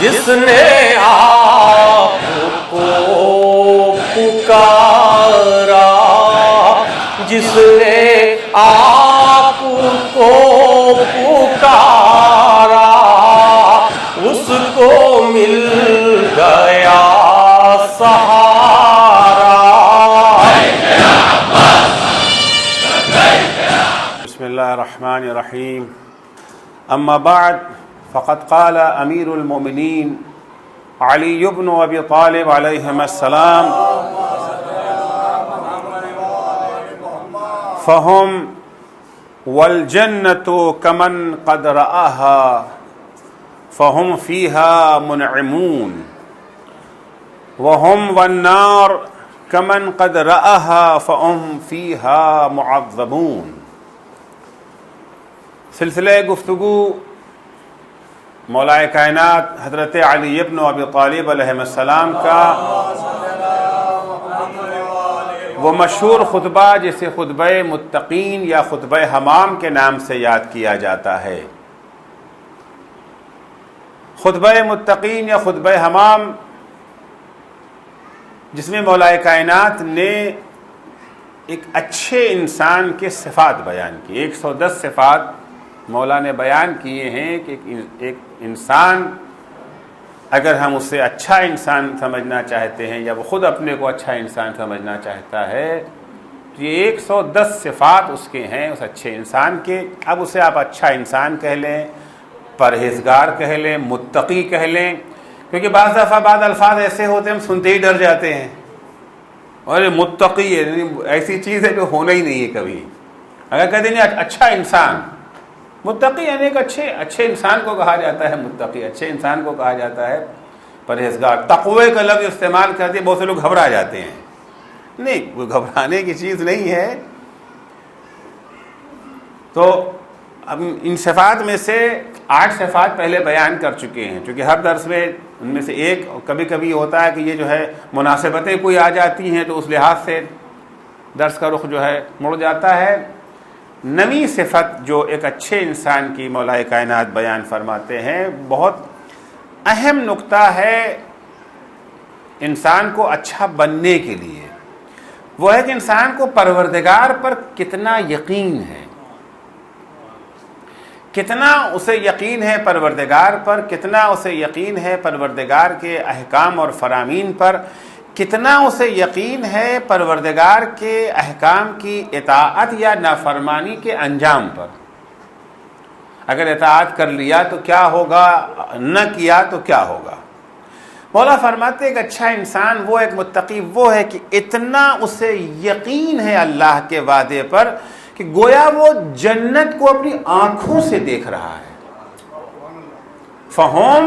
جس نے آپ کو پکارا، جس نے آپ کو پکارا، اس کو مل گیا سہارا۔ بسم اللہ الرحمن الرحیم، اما بعد فقد قال امیر المؤمنین علی بن ابی طالب علیہم السلام فہم والجنۃ کمن قد رآہا فہم فیہا منعمون وہم والنار کمن قد رآہا فہم فیہا معذبون۔ سلسلہ گفتگو مولا کائنات حضرت علی ابن ابی طالب علیہ السلام کا وہ مشہور خطبہ جسے خطبہ متقین یا خطبہ حمام کے نام سے یاد کیا جاتا ہے۔ خطبہ متقین یا خطبہ حمام جس میں مولا کائنات نے ایک اچھے انسان کے صفات بیان کی، 110 صفات مولا نے بیان کیے ہیں کہ ایک انسان اگر ہم اسے اچھا انسان سمجھنا چاہتے ہیں یا وہ خود اپنے کو اچھا انسان سمجھنا چاہتا ہے تو یہ 110 صفات اس کے ہیں اس اچھے انسان کے۔ اب اسے آپ اچھا انسان کہہ لیں، پرہیزگار کہہ لیں، متقی کہہ لیں، کیونکہ بعض دفعہ بعض الفاظ ایسے ہوتے ہیں ہم سنتے ہی ڈر جاتے ہیں، اور متقی ہے ایسی چیز ہے جو ہونا ہی نہیں ہے کبھی۔ اگر کہتے ہیں اچھا انسان، متقی یعنی ایک اچھے انسان کو کہا جاتا ہے متقی، اچھے انسان کو کہا جاتا ہے پرہیزگار۔ تقوی کا لفظ استعمال کرتے بہت سے لوگ گھبرا جاتے ہیں، نہیں وہ گھبرانے کی چیز نہیں ہے۔ تو اب ان صفات میں سے 8 صفات پہلے بیان کر چکے ہیں، چونکہ ہر درس میں ان میں سے ایک کبھی کبھی ہوتا ہے کہ یہ جو ہے مناسبتیں کوئی آ جاتی ہیں تو اس لحاظ سے درس کا رخ جو ہے مڑ جاتا ہے۔ 9ویں صفت جو ایک اچھے انسان کی مولا کائنات بیان فرماتے ہیں، بہت اہم نقطہ ہے انسان کو اچھا بننے کے لیے، وہ ہے کہ انسان کو پروردگار پر کتنا یقین ہے، کتنا اسے یقین ہے پروردگار پر، کتنا اسے یقین ہے پروردگار کے احکام اور فرامین پر، کتنا اسے یقین ہے پروردگار کے احکام کی اطاعت یا نافرمانی کے انجام پر۔ اگر اطاعت کر لیا تو کیا ہوگا، نہ کیا تو کیا ہوگا۔ مولا فرماتے ایک اچھا انسان، وہ ایک متقی وہ ہے کہ اتنا اسے یقین ہے اللہ کے وعدے پر کہ گویا وہ جنت کو اپنی آنکھوں سے دیکھ رہا ہے۔ فہم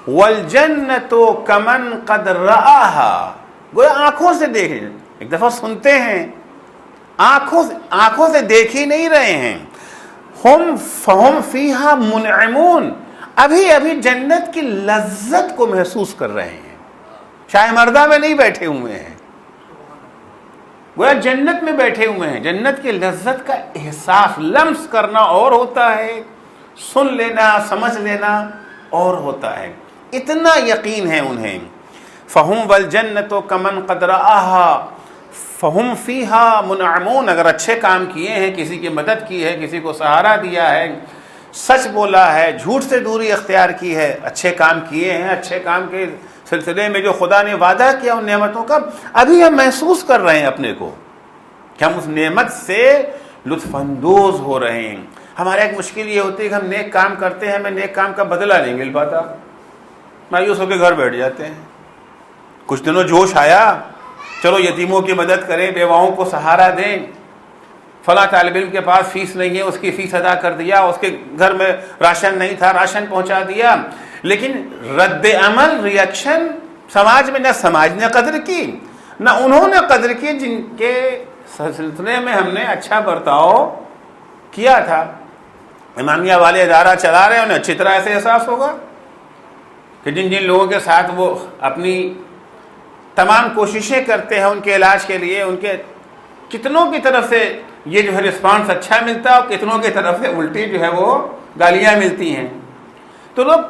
والجنۃ کمن قد رآہا، گویا آنکھوں سے دیکھیں، ایک دفعہ سنتے ہیں آنکھوں سے دیکھ ہی نہیں رہے ہیں۔ فہم فیہا منعمون، ابھی جنت کی لذت کو محسوس کر رہے ہیں، شاہ مردہ میں نہیں بیٹھے ہوئے ہیں، گویا جنت میں بیٹھے ہوئے ہیں۔ جنت کی لذت کا احساس لمس کرنا اور ہوتا ہے، سن لینا سمجھ لینا اور ہوتا ہے، اتنا یقین ہے انہیں۔ فہم والجنۃ کمن قد رآہا فہم فیہا منعمون، اگر اچھے کام کیے ہیں، کسی کی مدد کی ہے، کسی کو سہارا دیا ہے، سچ بولا ہے، جھوٹ سے دوری اختیار کی ہے، اچھے کام کیے ہیں، اچھے کام کے سلسلے میں جو خدا نے وعدہ کیا ان نعمتوں کا ابھی ہم محسوس کر رہے ہیں اپنے کو کہ ہم اس نعمت سے لطف اندوز ہو رہے ہیں۔ ہمارا ایک مشکل یہ ہوتی ہے کہ ہم نیک کام کرتے ہیں، ہمیں نیک کام کا بدلہ نہیں مل پاتا، مایوس ہو کے گھر بیٹھ جاتے ہیں۔ کچھ دنوں جوش آیا، چلو یتیموں کی مدد کریں، بیواؤں کو سہارا دیں، فلاں طالب علم کے پاس فیس نہیں ہے، اس کی فیس ادا کر دیا، اس کے گھر میں راشن نہیں تھا، راشن پہنچا دیا، لیکن رد عمل ریاکشن سماج میں نہ سماج نے قدر کی نہ انہوں نے قدر کی جن کے سلسلے میں ہم نے اچھا برتاؤ کیا تھا۔ امامیہ والے ادارہ چلا رہے ہیں، انہیں اچھی طرح سے احساس ہوگا کہ جن لوگوں کے ساتھ وہ اپنی تمام کوششیں کرتے ہیں ان کے علاج کے لیے، ان کے کتنوں کی طرف سے یہ جو ہے رسپانس اچھا ملتا ہے اور کتنوں کی طرف سے الٹی جو ہے وہ گالیاں ملتی ہیں۔ تو لوگ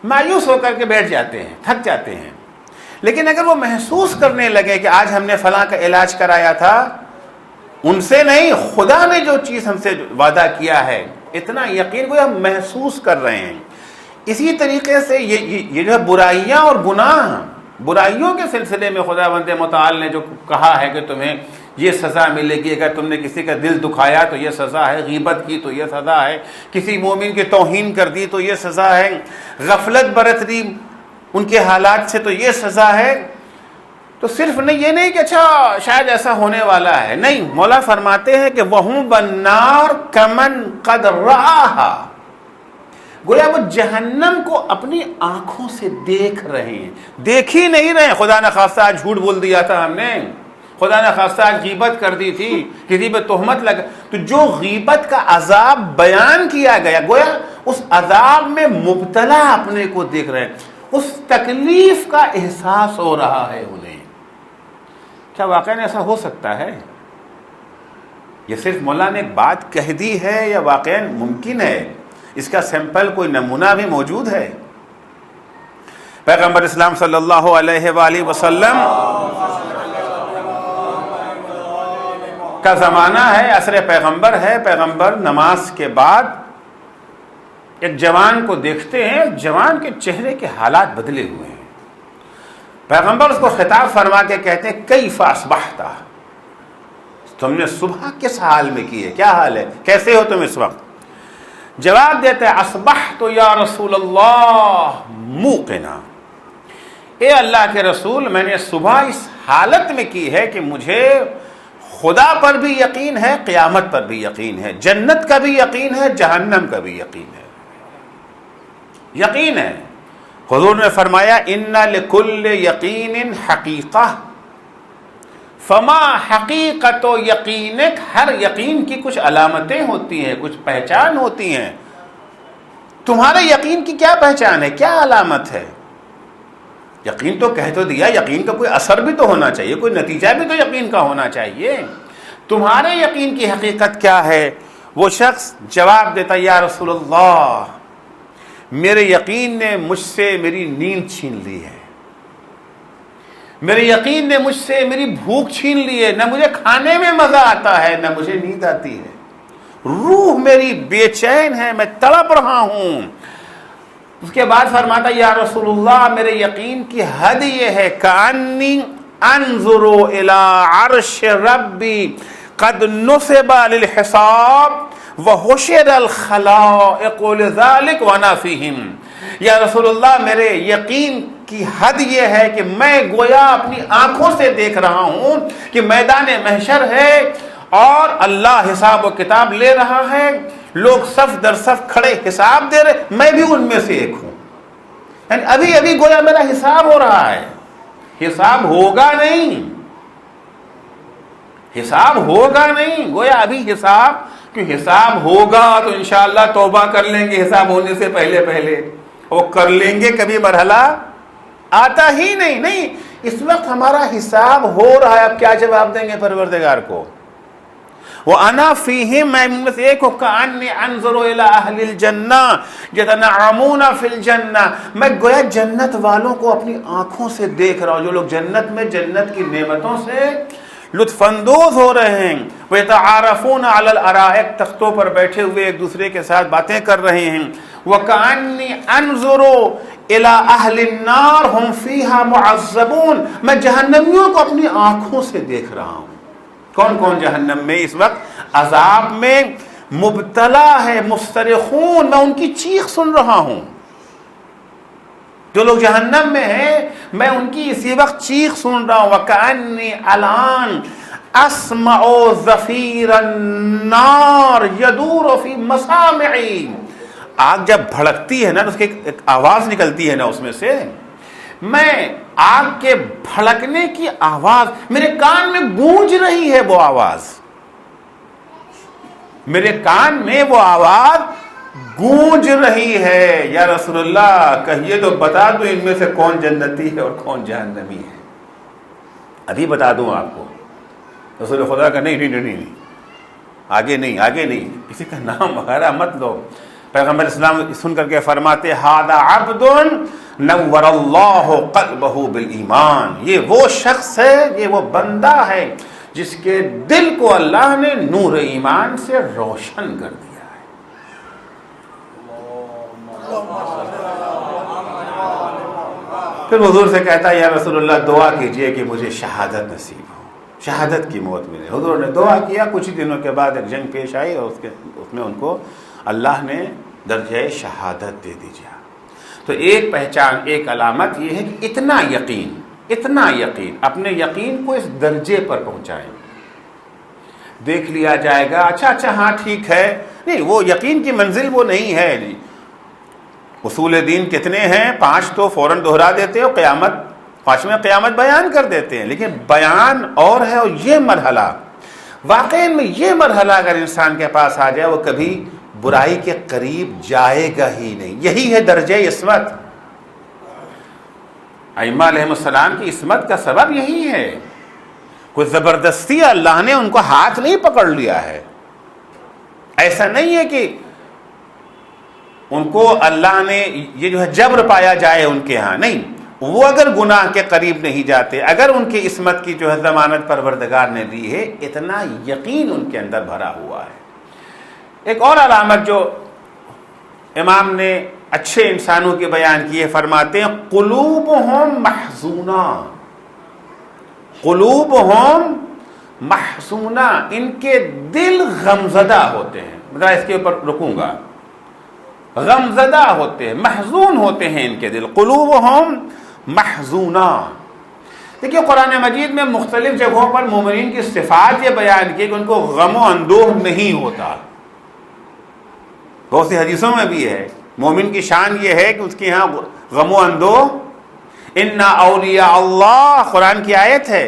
مایوس ہو کر کے بیٹھ جاتے ہیں، تھک جاتے ہیں. لیکن اگر وہ محسوس کرنے لگے کہ آج ہم نے فلاں کا علاج کرایا تھا، ان سے نہیں، خدا نے جو چیز ہم سے وعدہ کیا ہے، اتنا یقین کو ہم محسوس کر رہے ہیں. اسی طریقے سے یہ جو برائیاں اور گناہ، برائیوں کے سلسلے میں خداوند متعال نے جو کہا ہے کہ تمہیں یہ سزا ملے گی، اگر تم نے کسی کا دل دکھایا تو یہ سزا ہے، غیبت کی تو یہ سزا ہے، کسی مومن کی توہین کر دی تو یہ سزا ہے، غفلت برت دی ان کے حالات سے تو یہ سزا ہے. تو صرف نہیں، یہ نہیں کہ اچھا شاید ایسا ہونے والا ہے، نہیں، مولا فرماتے ہیں کہ وَهُمْ بَالنَّارِ كَمَنْ قَدْ رَآهَا، گویا وہ جہنم کو اپنی آنکھوں سے دیکھ رہے ہیں، دیکھ ہی نہیں رہے. خدا نہ خواستہ آج جھوٹ بول دیا تھا ہم نے، خدا نہ خواستہ آج غیبت کر دی تھی، کسی پہ تہمت لگا، تو جو غیبت کا عذاب بیان کیا گیا، گویا اس عذاب میں مبتلا اپنے کو دیکھ رہے ہیں، اس تکلیف کا احساس ہو رہا ہے انہیں. کیا واقعاً ایسا ہو سکتا ہے؟ یہ صرف مولا نے ایک بات کہہ دی ہے یا واقعاً ممکن ہے؟ اس کا سیمپل کوئی نمونہ بھی موجود ہے؟ پیغمبر اسلام صلی اللہ علیہ وآلہ وسلم کا زمانہ ہے، عصر پیغمبر ہے. پیغمبر نماز کے بعد ایک جوان کو دیکھتے ہیں، جوان کے چہرے کے حالات بدلے ہوئے ہیں. پیغمبر اس کو خطاب فرما کے کہتے ہیں کیف اصبحت، تم نے صبح کس حال میں کی ہے، کیا حال ہے، کیسے ہو تم اس وقت؟ جواب دیتے ہیں اصبحت یا رسول اللہ موقنا، اے اللہ کے رسول، میں نے صبح اس حالت میں کی ہے کہ مجھے خدا پر بھی یقین ہے، قیامت پر بھی یقین ہے، جنت کا بھی یقین ہے، جہنم کا بھی یقین ہے. یقین ہے. حضور نے فرمایا ان لکل یقین حقیقہ فما حقیقت و یقینک، ہر یقین کی کچھ علامتیں ہوتی ہیں، کچھ پہچان ہوتی ہیں. تمہارے یقین کی کیا پہچان ہے، کیا علامت ہے؟ یقین تو کہہ تو دیا، یقین کا کوئی اثر بھی تو ہونا چاہیے، کوئی نتیجہ بھی تو یقین کا ہونا چاہیے. تمہارے یقین کی حقیقت کیا ہے؟ وہ شخص جواب دیتا یا رسول اللہ، میرے یقین نے مجھ سے میری نیند چھین لی ہے، میرے یقین نے مجھ سے میری بھوک چھین لی ہے، نہ مجھے کھانے میں مزہ آتا ہے نہ مجھے نیند آتی ہے، روح میری بے چین ہے، میں تڑپ رہا ہوں. اس کے بعد فرماتا یا رسول اللہ، میرے یقین کی حد یہ ہے کأنی انظر الی عرش ربی قد نصب للحساب وحشر الخلائق لذلك وانا فیہم. یا رسول اللہ، میرے یقین کی حد یہ ہے کہ میں گویا اپنی آنکھوں سے دیکھ رہا ہوں کہ میدان محشر ہے اور اللہ حساب و کتاب لے رہا ہے، لوگ صف در صف کھڑے حساب دے رہے، میں بھی ان میں سے ایک ہوں. یعنی ابھی ابھی گویا میرا حساب ہو رہا ہے، حساب ہوگا نہیں، حساب ہوگا نہیں، گویا ابھی حساب، کہ حساب ہوگا تو انشاءاللہ توبہ کر لیں گے حساب ہونے سے پہلے پہلے، وہ کر لیں گے، کبھی مرحلہ آتا ہی نہیں. نہیں، اس وقت ہمارا حساب ہو رہا ہے. اب کیا جواب دیں گے پروردگار کو؟ وَأَنَا فِيهِمْ، میں ان میں سے ایک ہوں، كَأَنِّي أَنظُرُ إِلَىٰ أَهْلِ الْجَنَّةِ يَتَنَعَمُونَ فِي الْجَنَّةِ، میں گویا جنت والوں کو اپنی آنکھوں سے دیکھ رہا ہوں، جو لوگ جنت میں جنت کی نعمتوں سے لطف اندوز ہو رہے ہیں. وَيَتَعَارَفُونَ عَلَى الْأَرَائِكِ، تختوں پر بیٹھے ہوئے ایک دوسرے کے ساتھ باتیں کر رہے ہیں. وَكَأَنِّي أَنظُرُ إِلَىٰ أَهْلِ النَّارِ هُمْ فِيهَا مُعَذَّبُونَ، میں جہنمیوں کو اپنی آنکھوں سے دیکھ رہا ہوں. کون کون جہنم میں اس وقت عذاب میں مبتلا ہے، مسترخون، میں ان کی چیخ سن رہا ہوں. جو لوگ جہنم میں ہیں میں ان کی اسی وقت چیخ سن رہا ہوں. وَكَأَنِّي الْآنَ أَسْمَعُ زَفِيرَ النَّارِ يَدُورُ فِي مَسَامِعِي، آگ جب بھڑکتی ہے نا تو اس کی ایک آواز نکلتی ہے نا اس میں سے، میں آگ کے بھڑکنے کی آواز میرے کان میں گونج رہی ہے، وہ آواز میرے کان میں وہ آواز گونج رہی ہے. یا رسول اللہ کہیے تو بتا دوں ان میں سے کون جنتی ہے اور کون جہنمی ہے. ابھی بتا دوں آپ کو. رسول خدا کا نہیں، آگے نہیں، کسی کا نام وغیرہ مت لو. پیغمبر اسلام سن کر کے فرماتے ھذا عبد نور اللہ قلبہ بالایمان، یہ وہ شخص ہے، یہ وہ بندہ ہے جس کے دل کو اللہ نے نور ایمان سے روشن کر دیا ہے۔ پھر حضور سے کہتا ہے یا رسول اللہ دعا کیجئے کہ مجھے شہادت نصیب ہو، شہادت کی موت ملے۔ حضور نے دعا کیا، کچھ ہی دنوں کے بعد ایک جنگ پیش آئی اور اس میں ان کو اللہ نے درجہ شہادت دے دیا۔ تو ایک پہچان، ایک علامت یہ ہے کہ اتنا یقین، اپنے یقین کو اس درجے پر پہنچائیں۔ دیکھ لیا جائے گا، اچھا ہاں ٹھیک ہے، نہیں، وہ یقین کی منزل وہ نہیں ہے جی۔ اصول دین کتنے ہیں؟ 5 تو فوراً دہرا دیتے ہو، قیامت 5ویں قیامت بیان کر دیتے ہیں، لیکن بیان اور ہے، اور یہ مرحلہ واقعی میں، یہ مرحلہ اگر انسان کے پاس آ جائے وہ کبھی برائی کے قریب جائے گا ہی نہیں۔ یہی ہے درجہ عصمت۔ ائمہ علیہم السلام کی عصمت کا سبب یہی ہے، کوئی زبردستی اللہ نے ان کو ہاتھ نہیں پکڑ لیا ہے۔ ایسا نہیں ہے کہ ان کو اللہ نے یہ جو ہے جبر پایا جائے ان کے ہاں، نہیں، وہ اگر گناہ کے قریب نہیں جاتے، اگر ان کی عصمت کی جو ہے ضمانت پروردگار نے دی ہے، اتنا یقین ان کے اندر بھرا ہوا ہے۔ ایک اور علامت جو امام نے اچھے انسانوں کے بیان کیے، فرماتے ہیں قلوبہم محزونہ، قلوبہم محزونہ، ان کے دل غمزدہ ہوتے ہیں۔ ذرا اس کے اوپر رکوں گا، غمزدہ ہوتے ہیں، محزون ہوتے ہیں ان کے دل، قلوبہم محزونہ۔ دیکھیے قرآن مجید میں مختلف جگہوں پر مومنین کی صفات یہ بیان کی کہ ان کو غم و اندوہ نہیں ہوتا۔ بہت سی حدیثوں میں بھی ہے، مومن کی شان یہ ہے کہ اس کے ہاں غم و اندوہ، ان اولیاء اللہ، قرآن کی آیت ہے،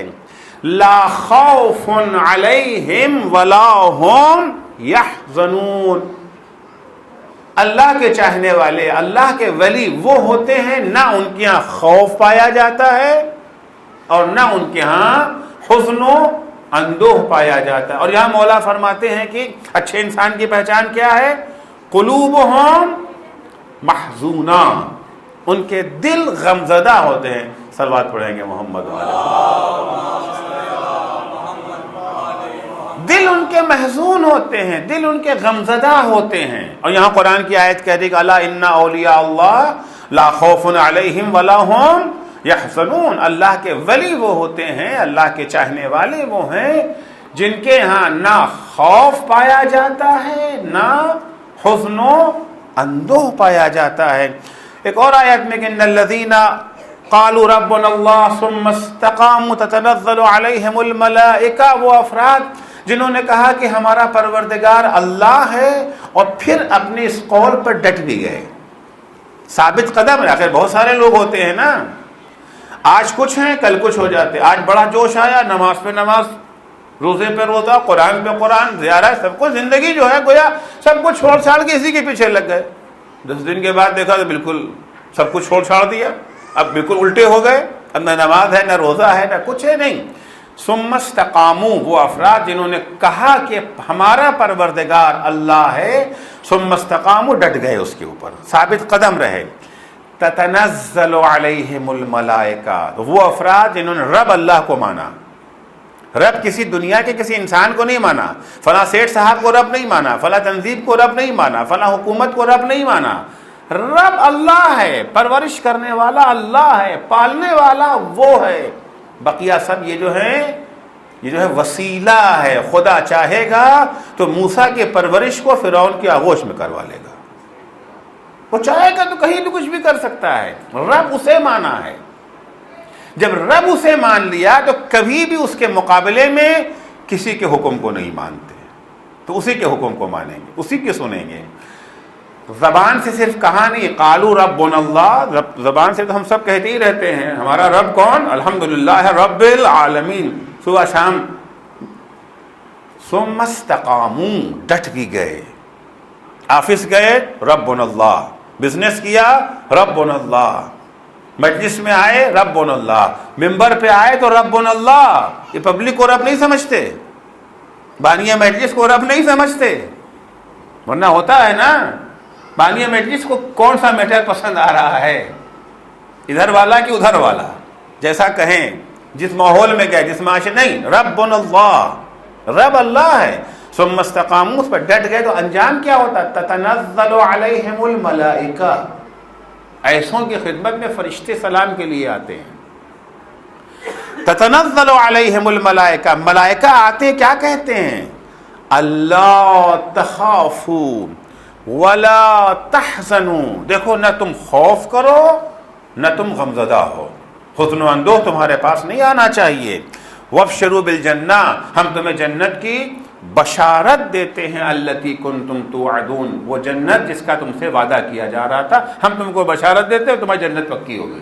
لا خوف علیہم ولا هم یحزنون، اللہ کے چاہنے والے، اللہ کے ولی وہ ہوتے ہیں نہ ان کے ہاں خوف پایا جاتا ہے اور نہ ان کے ہاں حزن و اندوہ پایا جاتا ہے۔ اور یہاں مولا فرماتے ہیں کہ اچھے انسان کی پہچان کیا ہے؟ قلوبہم محزونہ، ان کے دل غمزدہ ہوتے ہیں۔ صلوات پڑھیں گے محمد دل ان کے محزون ہوتے ہیں، دل ان کے غمزدہ ہوتے ہیں۔ اور یہاں قرآن کی آیت کہہ دی کہ الا ان اولیاء اللہ لا خوف علیہم ولا هم یحزنون، اللہ کے ولی وہ ہوتے ہیں، اللہ کے چاہنے والے وہ ہیں جن کے ہاں نہ خوف پایا جاتا ہے نہ حزن و اندوہ پایا جاتا ہے۔ ایک اور آیت میں کہ ان الذین قالوا ربنا اللہ ثم استقاموا تتنزل علیہم الملائکہ، وہ افراد جنہوں نے کہا کہ ہمارا پروردگار اللہ ہے اور پھر اپنے اس قول پر ڈٹ بھی گئے، ثابت قدم ہے۔ آخر بہت سارے لوگ ہوتے ہیں نا، آج کچھ ہیں کل کچھ ہو جاتے، آج بڑا جوش آیا، نماز پہ نماز، روزے پہ روزہ، قرآن پہ قرآن، زیارت، سب کچھ، زندگی جو ہے گویا سب کچھ چھوڑ چھاڑ کے اسی کے پیچھے لگ گئے۔ 10 دن کے بعد دیکھا تو بالکل سب کچھ چھوڑ چھاڑ دیا، اب بالکل الٹے ہو گئے، اب نہ نماز ہے نہ روزہ ہے نہ کچھ ہے نہیں۔ ثم استقاموا، وہ افراد جنہوں نے کہا کہ ہمارا پروردگار اللہ ہے، ثم استقاموا، ڈٹ گئے اس کے اوپر، ثابت قدم رہے۔ تتنزل علیہم الملائکہ، وہ افراد جنہوں نے رب اللہ کو مانا، رب کسی دنیا کے کسی انسان کو نہیں مانا، فلاں سیٹھ صاحب کو رب نہیں مانا، فلاں تنظیم کو رب نہیں مانا، فلاں حکومت کو رب نہیں مانا، رب اللہ ہے، پرورش کرنے والا اللہ ہے، پالنے والا وہ ہے، بقیہ سب یہ جو ہے وسیلہ ہے۔ خدا چاہے گا تو موسیٰ کے پرورش کو فرعون کی آغوش میں کروا لے گا، وہ چاہے گا تو کہیں بھی کچھ بھی کر سکتا ہے، رب اسے مانا ہے۔ جب رب اسے مان لیا تو کبھی بھی اس کے مقابلے میں کسی کے حکم کو نہیں مانتے، تو اسی کے حکم کو مانیں گے، اسی کے سنیں گے۔ زبان سے صرف کہا نہیں، قالوا ربنا اللہ، زبان سے تو ہم سب کہتے ہی رہتے ہیں ہمارا رب کون؟ الحمدللہ رب العالمین، صبح شام۔ ثم استقاموا، ڈٹ بھی گئے، آفس گئے ربنا اللہ، بزنس کیا ربنا اللہ، مجلس میں آئے ربنا اللہ، ممبر پہ آئے تو ربنا اللہ۔ یہ پبلک کو رب نہیں سمجھتے، بانیہ مجلس کو رب نہیں سمجھتے، ورنہ ہوتا ہے نا بانی مجلس کو کون سا میٹر پسند آ رہا ہے، ادھر والا کہ ادھر والا، جیسا کہیں، جس ماحول میں گئے، جس معاشرے، نہیں، ربنا اللہ، رب اللہ ہے، ثم استقاموا، اس پر ڈٹ گئے تو انجام کیا ہوتا؟ تتنزل علیہم الملائکہ، ایسوں کی خدمت میں فرشتے سلام کے لیے آتے ہیں. تتنزل علیہم الملائکہ، ملائکہ آتے ہیں، کیا کہتے ہیں؟ اللہ تخافوا ولا تحزنوا، دیکھو نہ تم خوف کرو نہ تم غمزدہ ہو، حزن و اندوہ تمہارے پاس نہیں آنا چاہیے. وابشروا بالجنہ، ہم تمہیں جنت کی بشارت دیتے ہیں، التی کنتم توعدون، وہ جنت جس کا تم سے وعدہ کیا جا رہا تھا، ہم تم کو بشارت دیتے ہیں، تمہاری جنت پکی ہوگی.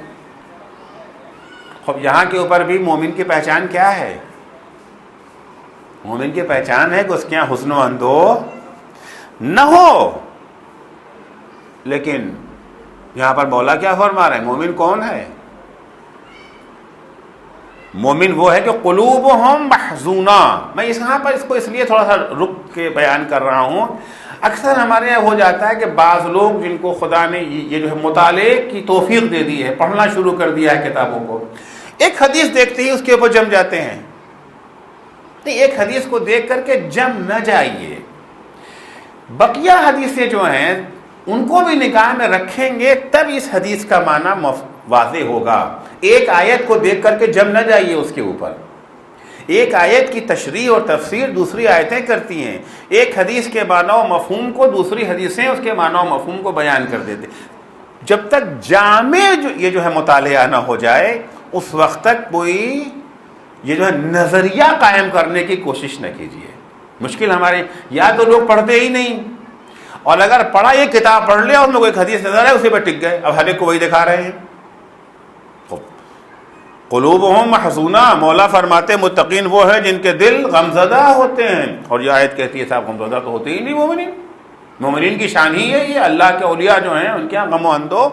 خب یہاں کے اوپر بھی مومن کی پہچان کیا ہے؟ مومن کی پہچان ہے کہ اس کے یہاں حزن و اندوہ نہ ہو. لیکن یہاں پر مولا کیا فرما رہے ہیں؟ مومن کون ہے؟ مومن وہ ہے کہ قلوبہم محزونہ. میں یہاں پر اس کو اس لیے تھوڑا سا رک کے بیان کر رہا ہوں. اکثر ہمارے یہاں ہو جاتا ہے کہ بعض لوگ جن کو خدا نے یہ جو ہے مطالعے کی توفیق دے دی ہے، پڑھنا شروع کر دیا ہے کتابوں کو، ایک حدیث دیکھتے ہی اس کے اوپر جم جاتے ہیں. نہیں، ایک حدیث کو دیکھ کر کے جم نہ جائیے. بقیہ حدیثیں جو ہیں ان کو بھی نگاہ میں رکھیں گے تب اس حدیث کا معنی واضح ہوگا. ایک آیت کو دیکھ کر کے جم نہ جائیے اس کے اوپر. ایک آیت کی تشریح اور تفسیر دوسری آیتیں کرتی ہیں، ایک حدیث کے معنی و مفہوم کو دوسری حدیثیں اس کے معنی و مفہوم کو بیان کر دیتے. جب تک جامع یہ جو ہے مطالعہ نہ ہو جائے اس وقت تک کوئی یہ جو ہے نظریہ قائم کرنے کی کوشش نہ کیجیے. مشکل ہمارے یا تو لوگ پڑھتے ہی نہیں، اور اگر پڑھا یہ کتاب پڑھ لیا اور میں کوئی حدیث نظر آئے اسی پہ ٹک گئے، اب ہر ایک کو وہی دکھا رہے ہیں. قلوبہم محزونہ، مولا فرماتے متقین وہ ہیں جن کے دل غمزدہ ہوتے ہیں. اور یہ آیت کہتی ہے صاحب غمزدہ تو ہوتے ہی نہیں مومنین. مومنین کی شان ہی ہے یہ، اللہ کے اولیاء جو ہیں ان کے یہاں غم و اندوہ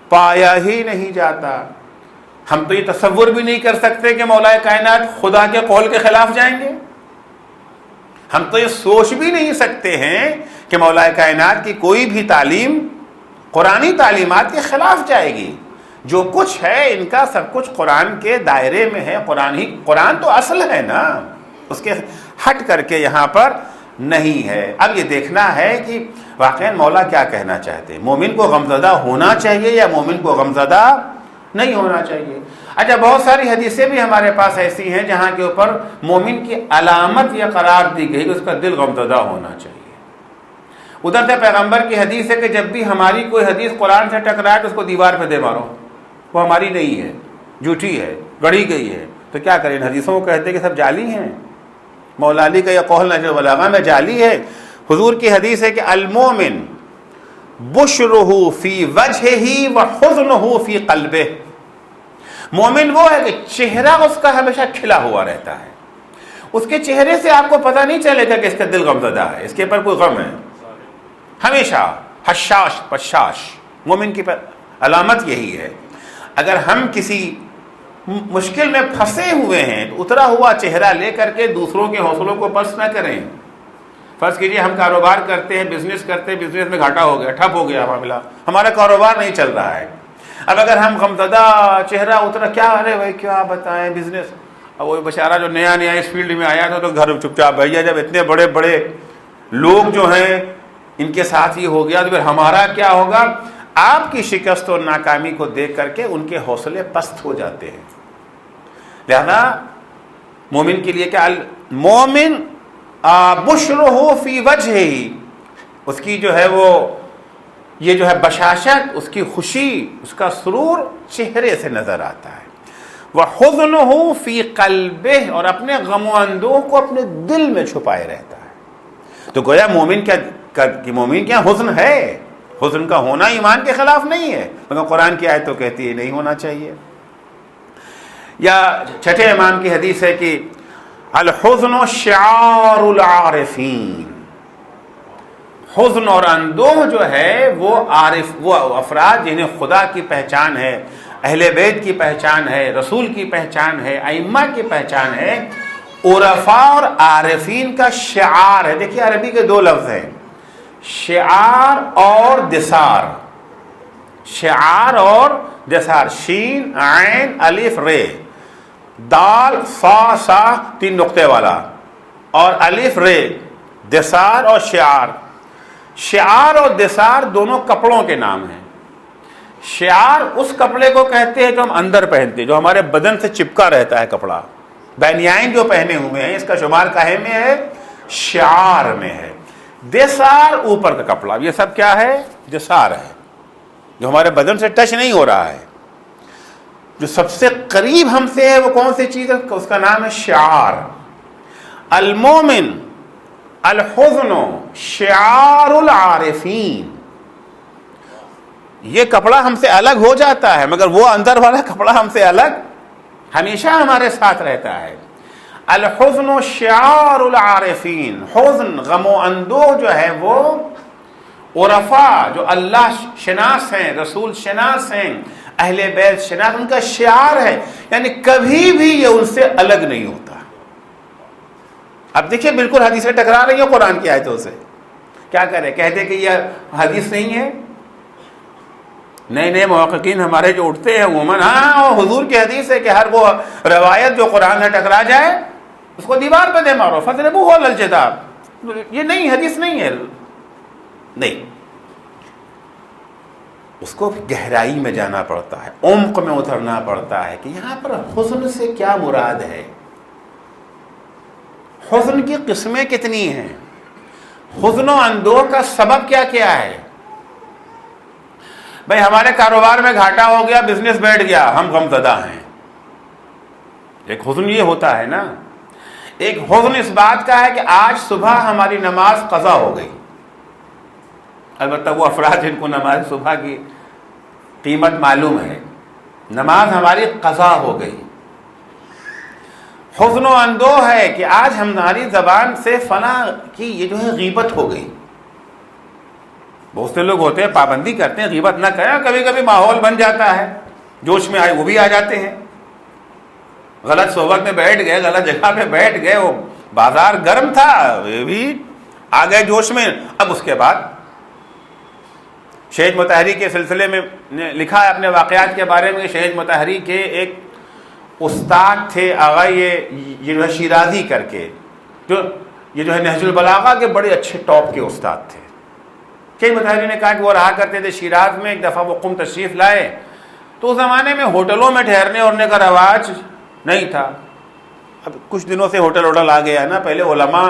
پایا ہی نہیں جاتا. ہم تو یہ تصور بھی نہیں کر سکتے کہ مولا کائنات خدا کے قول کے خلاف جائیں گے. ہم تو یہ سوچ بھی نہیں سکتے ہیں کہ مولا کائنات کی کوئی بھی تعلیم قرآنی تعلیمات کے خلاف جائے گی. جو کچھ ہے ان کا سب کچھ قرآن کے دائرے میں ہے. قرآن تو اصل ہے نا، اس کے ہٹ کر کے یہاں پر نہیں ہے. اب یہ دیکھنا ہے کہ واقعا مولا کیا کہنا چاہتے ہیں. مومن کو غمزدہ ہونا چاہیے یا مومن کو غمزدہ نہیں ہونا چاہیے؟ اچھا، بہت ساری حدیثیں بھی ہمارے پاس ایسی ہیں جہاں کے اوپر مومن کی علامت یا قرار دی گئی کہ اس کا دل غمزدہ ہونا چاہیے. ادھر سے پیغمبر کی حدیث ہے کہ جب بھی ہماری کوئی حدیث قرآن سے ٹکرائے تو اس کو دیوار پہ دے مارو، وہ ہماری نہیں ہے، جھوٹی ہے، گڑھی گئی ہے. تو کیا کریں؟ ان حدیثوں کو کہتے ہیں کہ سب جعلی ہیں. مولا علی کا یہ قول نہج البلاغہ میں جعلی ہے. حضور کی حدیث ہے کہ المومن بشرہ فی وجہہ وحزنہ فی قلبہ. مومن وہ ہے کہ چہرہ اس کا ہمیشہ کھلا ہوا رہتا ہے، اس کے چہرے سے آپ کو پتہ نہیں چلے گا کہ اس کا دل غمزدہ ہے، اس کے اوپر کوئی غم ہے. ہمیشہ حشاش پشاش، مومن کی علامت یہی ہے. اگر ہم کسی مشکل میں پھنسے ہوئے ہیں تو اترا ہوا چہرہ لے کر کے دوسروں کے حوصلوں کو پست نہ کریں. فرض کیجئے ہم کاروبار کرتے ہیں، بزنس کرتے ہیں، بزنس میں گھاٹا ہو گیا، ٹھپ ہو گیا معاملہ، ہمارا کاروبار نہیں چل رہا ہے. اب اگر ہم غمزدہ چہرہ اترا، کیا ارے بھائی کیا بتائیں بزنس، اب وہ بیچارہ جو نیا اس فیلڈ میں آیا تھا تو گھر چپ چاپ بھیا، جب اتنے بڑے بڑے لوگ جو ہیں ان کے ساتھ یہ ہو گیا تو پھر ہمارا کیا ہوگا؟ آپ کی شکست اور ناکامی کو دیکھ کر کے ان کے حوصلے پست ہو جاتے ہیں. لہذا مومن کے لیے کیا؟ مومن بشرہ فی وجہہ، اس کی جو ہے وہ یہ جو ہے بشاشت، اس کی خوشی، اس کا سرور چہرے سے نظر آتا ہے. وحزنہ فی قلبہ، اور اپنے غم و اندوہ کو اپنے دل میں چھپائے رہتا ہے. تو گویا مومن کہ مومن کیا حزن ہے، حزن کا ہونا ایمان کے خلاف نہیں ہے، مگر قرآن کی آیت تو کہتی ہے نہیں ہونا چاہیے. یا چھٹے امام کی حدیث ہے کہ الحزن شعار العارفین، حزن اور اندوہ جو ہے وہ عارف، وہ افراد جنہیں خدا کی پہچان ہے، اہل بیت کی پہچان ہے، رسول کی پہچان ہے، ائمہ کی پہچان ہے، عرفاء اور عارفین کا شعار ہے. دیکھیے عربی کے دو لفظ ہیں، شعار اور دثار، شعار اور دثار، شین عین الف رے، دال صا سا 3 نقطے والا، اور الف رے، دثار اور شعار۔ شعار اور دثار دونوں کپڑوں کے نام ہیں۔ شعار اس کپڑے کو کہتے ہیں جو ہم اندر پہنتے ہیں، جو ہمارے بدن سے چپکا رہتا ہے کپڑا، بنیان جو پہنے ہوئے ہیں، اس کا شمار کہے میں ہے؟ شعار میں ہے۔ دثار اوپر کا کپڑا، یہ سب کیا ہے؟ دثار ہے، جو ہمارے بدن سے ٹچ نہیں ہو رہا ہے، جو سب سے قریب ہم سے ہے وہ کون سی چیز ہے؟ اس کا نام ہے شعار۔ المومن الحزن شعار العارفین، یہ کپڑا ہم سے الگ ہو جاتا ہے، مگر وہ اندر والا کپڑا ہم سے الگ ہمیشہ ہمارے ساتھ رہتا ہے۔ الحزن شعار العارفین، حزن غم و اندوہ جو ہے وہ عرفاء جو اللہ شناس ہیں، رسول شناس ہیں، اہل بیت شناس، ان کا شعار ہے، یعنی کبھی بھی یہ ان سے الگ نہیں ہوتا۔ اب دیکھیں بالکل حدیثیں ٹکرا رہی ہیں قرآن کی آیتوں سے، کیا کریں؟ کہتے کہ یہ حدیث نہیں ہے۔ نئے نئے محققین ہمارے جو اٹھتے ہیں عموماً، ہاں حضور کی حدیث ہے کہ ہر وہ روایت جو قرآن سے ٹکرا جائے اس کو دیوار پہ دے مارو، فضربوہ علی الجدار۔ یہ نہیں، حدیث نہیں ہے، نہیں، اس کو گہرائی میں جانا پڑتا ہے، عمق میں اترنا پڑتا ہے کہ یہاں پر حزن سے کیا مراد ہے، حزن کی قسمیں کتنی ہیں، حزن و اندوہ کا سبب کیا کیا ہے۔ بھئی ہمارے کاروبار میں گھاٹا ہو گیا، بزنس بیٹھ گیا، ہم غم زدہ ہیں، ایک حزن یہ ہوتا ہے نا۔ ایک حزن اس بات کا ہے کہ آج صبح ہماری نماز قضا ہو گئی، البتہ وہ افراد جن کو نماز صبح کی قیمت معلوم ہے، نماز ہماری قضا ہو گئی۔ حزن و اندوہ ہے کہ آج ہماری زبان سے فلاں کی یہ جو ہے غیبت ہو گئی۔ بہت سے لوگ ہوتے ہیں پابندی کرتے ہیں غیبت نہ کریں، کبھی کبھی ماحول بن جاتا ہے، جوش میں آئے وہ بھی آ جاتے ہیں، غلط صحبت میں بیٹھ گئے، غلط جگہ پہ بیٹھ گئے، وہ بازار گرم تھا، یہ بھی آ گئے جوش میں۔ اب اس کے بعد شہید مطہری کے سلسلے میں لکھا ہے اپنے واقعات کے بارے میں، شہید مطہری کے ایک استاد تھے آغا یہ جو ہے شیرازی کر کے، جو یہ جو ہے نہج البلاغہ کے بڑے اچھے ٹاپ کے استاد تھے۔ شہید مطہری نے کہا کہ وہ رہا کرتے تھے شیراز میں، ایک دفعہ وہ قم تشریف لائے تو اس زمانے میں ہوٹلوں میں ٹھہرنے اورنے کا رواج نہیں تھا۔ اب کچھ دنوں سے ہوٹل آ گیا ہے نا، پہلے علماء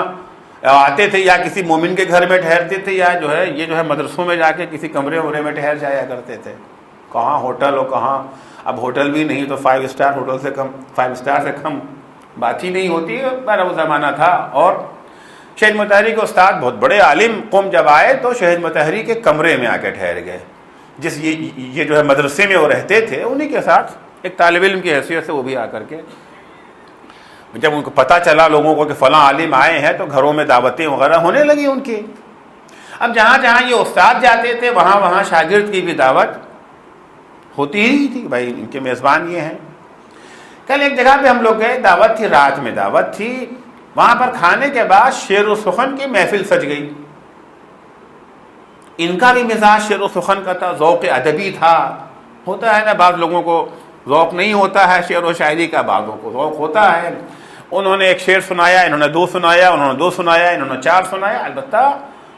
آتے تھے یا کسی مومن کے گھر میں ٹھہرتے تھے، یا جو ہے یہ جو ہے مدرسوں میں جا کے کسی کمرے ومرے میں ٹھہر جایا کرتے تھے۔ کہاں ہوٹل ہو کہاں، اب ہوٹل بھی نہیں تو 5 اسٹار ہوٹل سے کم، 5 اسٹار سے کم بات ہی نہیں ہوتی، بارہ وہ زمانہ تھا۔ اور شہید مطہری کے استاد بہت بڑے عالم قم جب آئے تو شہید مطہری کے کمرے میں آ کے ٹھہر گئے، جس یہ جو ہے مدرسے میں وہ رہتے تھے، انہی کے ساتھ ایک طالب علم کی حیثیت سے وہ بھی آ کر کے، جب ان کو پتہ چلا لوگوں کو کہ فلاں عالم آئے ہیں تو گھروں میں دعوتیں وغیرہ ہونے لگی ان کی۔ اب جہاں جہاں یہ استاد جاتے تھے وہاں وہاں شاگرد کی بھی دعوت ہوتی ہی تھی، بھائی ان کے میزبان یہ ہیں۔ کل ایک جگہ پہ ہم لوگ گئے، دعوت تھی، رات میں دعوت تھی، وہاں پر کھانے کے بعد شعر و سخن کی محفل سج گئی۔ ان کا بھی مزاج شعر و سخن کا تھا، ذوق ادبی تھا، ہوتا ہے نا بعض لوگوں کو ذوق نہیں ہوتا ہے شعر و شاعری کا، بعضوں کو ذوق ہوتا ہے۔ انہوں نے ایک شعر سنایا، انہوں نے 2 سنایا، انہوں نے 2 سنایا، انہوں نے 4 سنایا۔ البتہ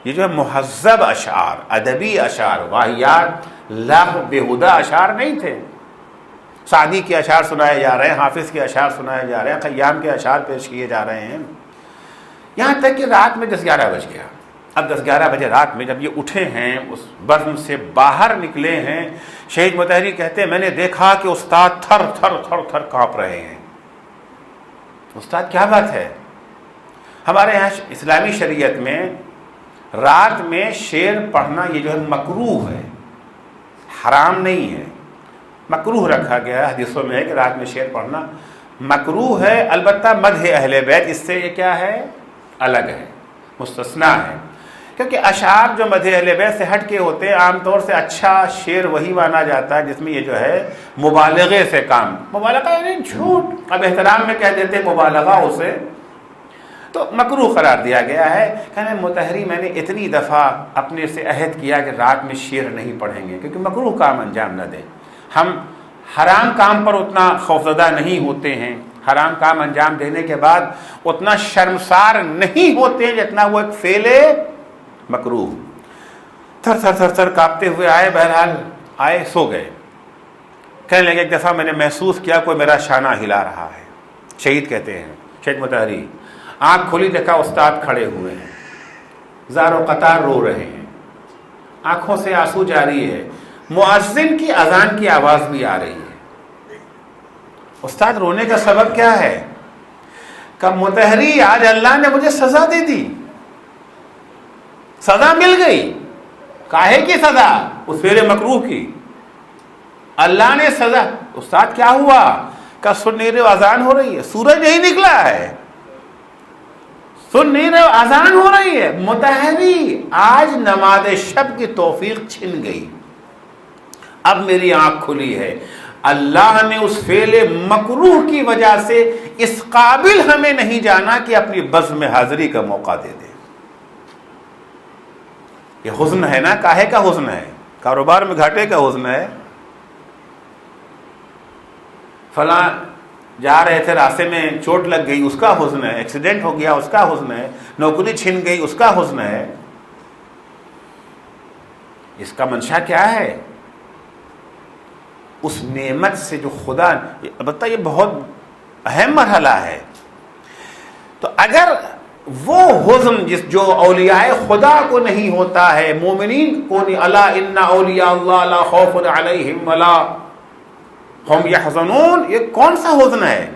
یہ جو ہے مہذب اشعار، ادبی اشعار، واہیات لغو بےہودہ اشعار نہیں تھے۔ سعدی کے اشعار سنائے جا رہے ہیں، حافظ کے اشعار سنائے جا رہے ہیں، خیام کے اشعار پیش کیے جا رہے ہیں، یہاں تک کہ رات میں 10-11 بج گیا۔ اب 10-11 بجے رات میں جب یہ اٹھے ہیں، اس بزم سے باہر نکلے ہیں، شہید مطہری کہتے ہیں میں نے دیکھا کہ استاد تھر تھر تھر تھر کانپ رہے ہیں۔ استاد کیا بات ہے؟ ہمارے یہاں اسلامی شریعت میں رات میں شعر پڑھنا یہ جو ہے مکروہ ہے، حرام نہیں ہے، مکروہ رکھا گیا ہے، حدیثوں میں ہے کہ رات میں شعر پڑھنا مکروہ ہے۔ البتہ مدح اہل بیت اس سے یہ کیا ہے؟ الگ ہے، مستثنیٰ ہے، کیونکہ اشعار جو مدح اہل بیت سے ہٹ کے ہوتے ہیں عام طور سے اچھا شعر وہی مانا جاتا ہے جس میں یہ جو ہے مبالغے سے کام، مبالغہ یعنی جھوٹ، اب احترام میں کہہ دیتے مبالغہ اسے، تو مکروہ قرار دیا گیا ہے. کہنے متحری میں نے اتنی دفعہ اپنے سے عہد کیا کہ رات میں شعر نہیں پڑھیں گے کیونکہ مکروہ کام انجام نہ دیں. ہم حرام کام پر اتنا خوفزدہ نہیں ہوتے ہیں, حرام کام انجام دینے کے بعد اتنا شرمسار نہیں ہوتے ہیں جتنا وہ ایک فعل مکروہ. تھر تھر تھر تھر کانپتے ہوئے آئے, بہرحال آئے, سو گئے. کہنے لگے ایک دفعہ میں نے محسوس کیا کوئی میرا شانہ ہلا رہا ہے. شہید کہتے ہیں, شہید مطہری, آنکھ کھولی دیکھا استاد کھڑے ہوئے ہیں, زار و قطار رو رہے ہیں, آنکھوں سے آنسو جاری ہے, مؤذن کی اذان کی آواز بھی آ رہی ہے. استاد رونے کا سبب کیا ہے؟ کہ مطہری آج اللہ نے مجھے سزا دے دی, سزا مل گئی. کاہے کی سزا؟ اس فعل مکروہ کی. اللہ نے سزا. استاد کیا ہوا؟ کہ سن نہیں رہے اذان ہو رہی ہے, سورج نہیں نکلا ہے, سن نہیں رہے اذان ہو رہی ہے. مطہری آج نماز شب کی توفیق چھن گئی, اب میری آنکھ کھلی ہے. اللہ نے اس فعل مکروہ کی وجہ سے اس قابل ہمیں نہیں جانا کہ اپنی بزم حاضری کا موقع دے دے. یہ حزن ہے نا, کاہے کا حزن ہے؟ کاروبار میں گھاٹے کا حزن ہے. فلاں جا رہے تھے راستے میں چوٹ لگ گئی, اس کا حزن ہے. ایکسیڈنٹ ہو گیا, اس کا حزن ہے. نوکری چھن گئی, اس کا حزن ہے. اس کا منشا کیا ہے؟ اس نعمت سے جو خدا, البتہ یہ بہت اہم مرحلہ ہے. تو اگر وہ حزن جو اولیاء خدا کو نہیں ہوتا ہے, مومنین کو نہیں, الا ان اولیاء اللہ لا خوف علیہم ولا ہم یحزنون, یہ کون سا حزن ہے؟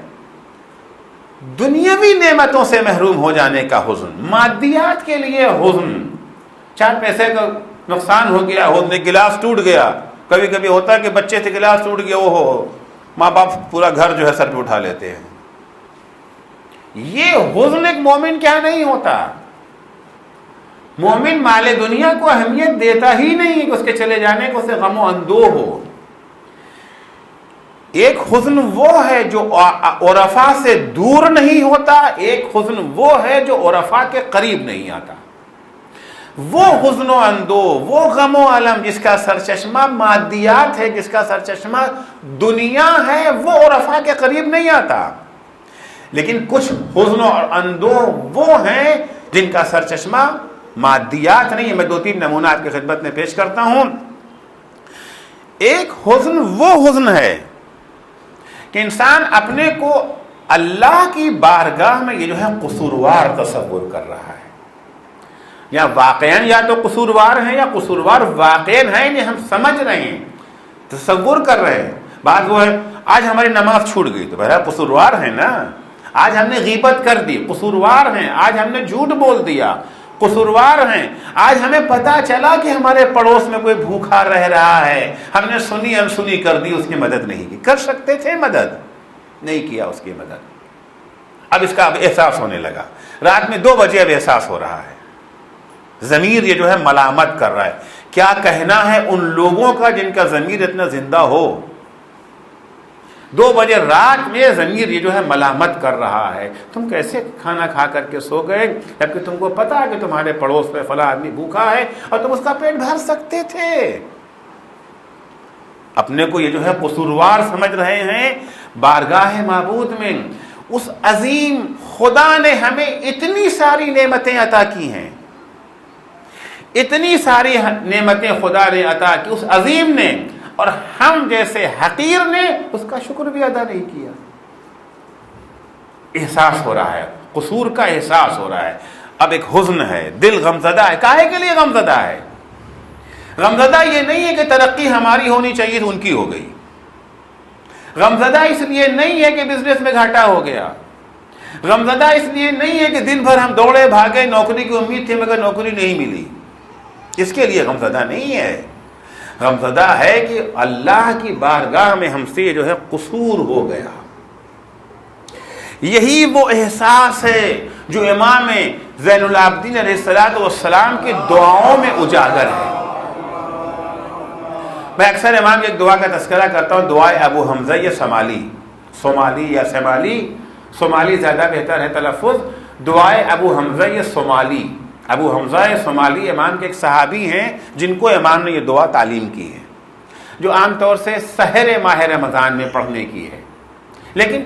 دنیاوی نعمتوں سے محروم ہو جانے کا حزن, مادیات کے لیے حزن, 4 پیسے کا نقصان ہو گیا, حزن, گلاس ٹوٹ گیا. کبھی کبھی ہوتا ہے کہ بچے سے گلاس ٹوٹ گیا, وہ ہو, ماں باپ پورا گھر جو ہے سر پہ اٹھا لیتے ہیں. یہ حزن ایک مومن کیا نہیں ہوتا. مومن مال دنیا کو اہمیت دیتا ہی نہیں کہ اس کے چلے جانے کو اسے غم و اندوہ ہو. ایک حزن وہ ہے جو عرفاء سے دور نہیں ہوتا, ایک حزن وہ ہے جو عرفاء کے قریب نہیں آتا. وہ حزن و اندوہ, وہ غم و الم جس کا سرچشمہ مادیات ہے, جس کا سرچشمہ دنیا ہے, وہ عرفاء کے قریب نہیں آتا. لیکن کچھ حزن و اندوہ وہ ہیں جن کا سرچشمہ مادیات نہیں ہے. میں 2-3 نمونہ آپ کی خدمت میں پیش کرتا ہوں. ایک حزن وہ حزن ہے کہ انسان اپنے کو اللہ کی بارگاہ میں یہ جو ہے قصوروار تصور کر رہا ہے, یا واقعاً یا تو قصوروار ہیں یا قصوروار واقعاً ہیں, یہ ہم سمجھ رہے ہیں, تصور کر رہے ہیں. بعض وہ ہے آج ہماری نماز چھوٹ گئی تو بہرحال قصوروار ہیں نا, آج ہم نے غیبت کر دی, قصوروار ہیں, آج ہم نے جھوٹ بول دیا, قصوروار ہیں, آج ہمیں پتا چلا کہ ہمارے پڑوس میں کوئی بھوکا رہ رہا ہے, ہم نے سنی انسنی کر دی, اس کی مدد نہیں کی. کر سکتے تھے مدد, نہیں کیا اس کی مدد. اب اس کا اب احساس ہونے لگا. رات میں 2 بجے اب احساس ہو رہا ہے, ضمیر یہ جو ہے ملامت کر رہا ہے. کیا کہنا ہے ان لوگوں کا جن کا ضمیر اتنا زندہ ہو؟ 2 بجے رات میں ضمیر یہ جو ہے ملامت کر رہا ہے, تم کیسے کھانا کھا کر کے سو گئے جبکہ تم کو پتا ہے کہ تمہارے پڑوس میں فلاں آدمی بھوکا ہے اور تم اس کا پیٹ بھر سکتے تھے. اپنے کو یہ جو ہے قصوروار سمجھ رہے ہیں. بارگاہ معبود میں اس عظیم خدا نے ہمیں اتنی ساری نعمتیں عطا کی ہیں, اتنی ساری نعمتیں خدا نے عطا کی اس عظیم نے, اور ہم جیسے حقیر نے اس کا شکر بھی ادا نہیں کیا. احساس ہو رہا ہے, قصور کا احساس ہو رہا ہے. اب ایک حزن ہے, دل غمزدہ ہے. کاہے کے لیے غمزدہ ہے؟ غمزدہ یہ نہیں ہے کہ ترقی ہماری ہونی چاہیے تو ان کی ہو گئی. غمزدہ اس لیے نہیں ہے کہ بزنس میں گھاٹا ہو گیا. غمزدہ اس لیے نہیں ہے کہ دن بھر ہم دوڑے بھاگے, نوکری کی امید تھی مگر نوکری نہیں ملی. اس کے لیے غمزدہ نہیں ہے. غمزدہ ہے کہ اللہ کی بارگاہ میں ہم سے جو ہے قصور ہو گیا. یہی وہ احساس ہے جو امام زین العابدین علیہ السلام کی دعاؤں میں اجاگر ہے. میں اکثر امام کی ایک دعا کا تذکرہ کرتا ہوں, دعائے ابو حمزہ, یہ صومالی یا سمالی, صومالی زیادہ بہتر ہے تلفظ. دعائے ابو حمزہ صومالی، ابو حمزہ صومالی امام کے ایک صحابی ہیں جن کو امام نے یہ دعا تعلیم کی ہے، جو عام طور سے سحر ماہ رمضان میں پڑھنے کی ہے، لیکن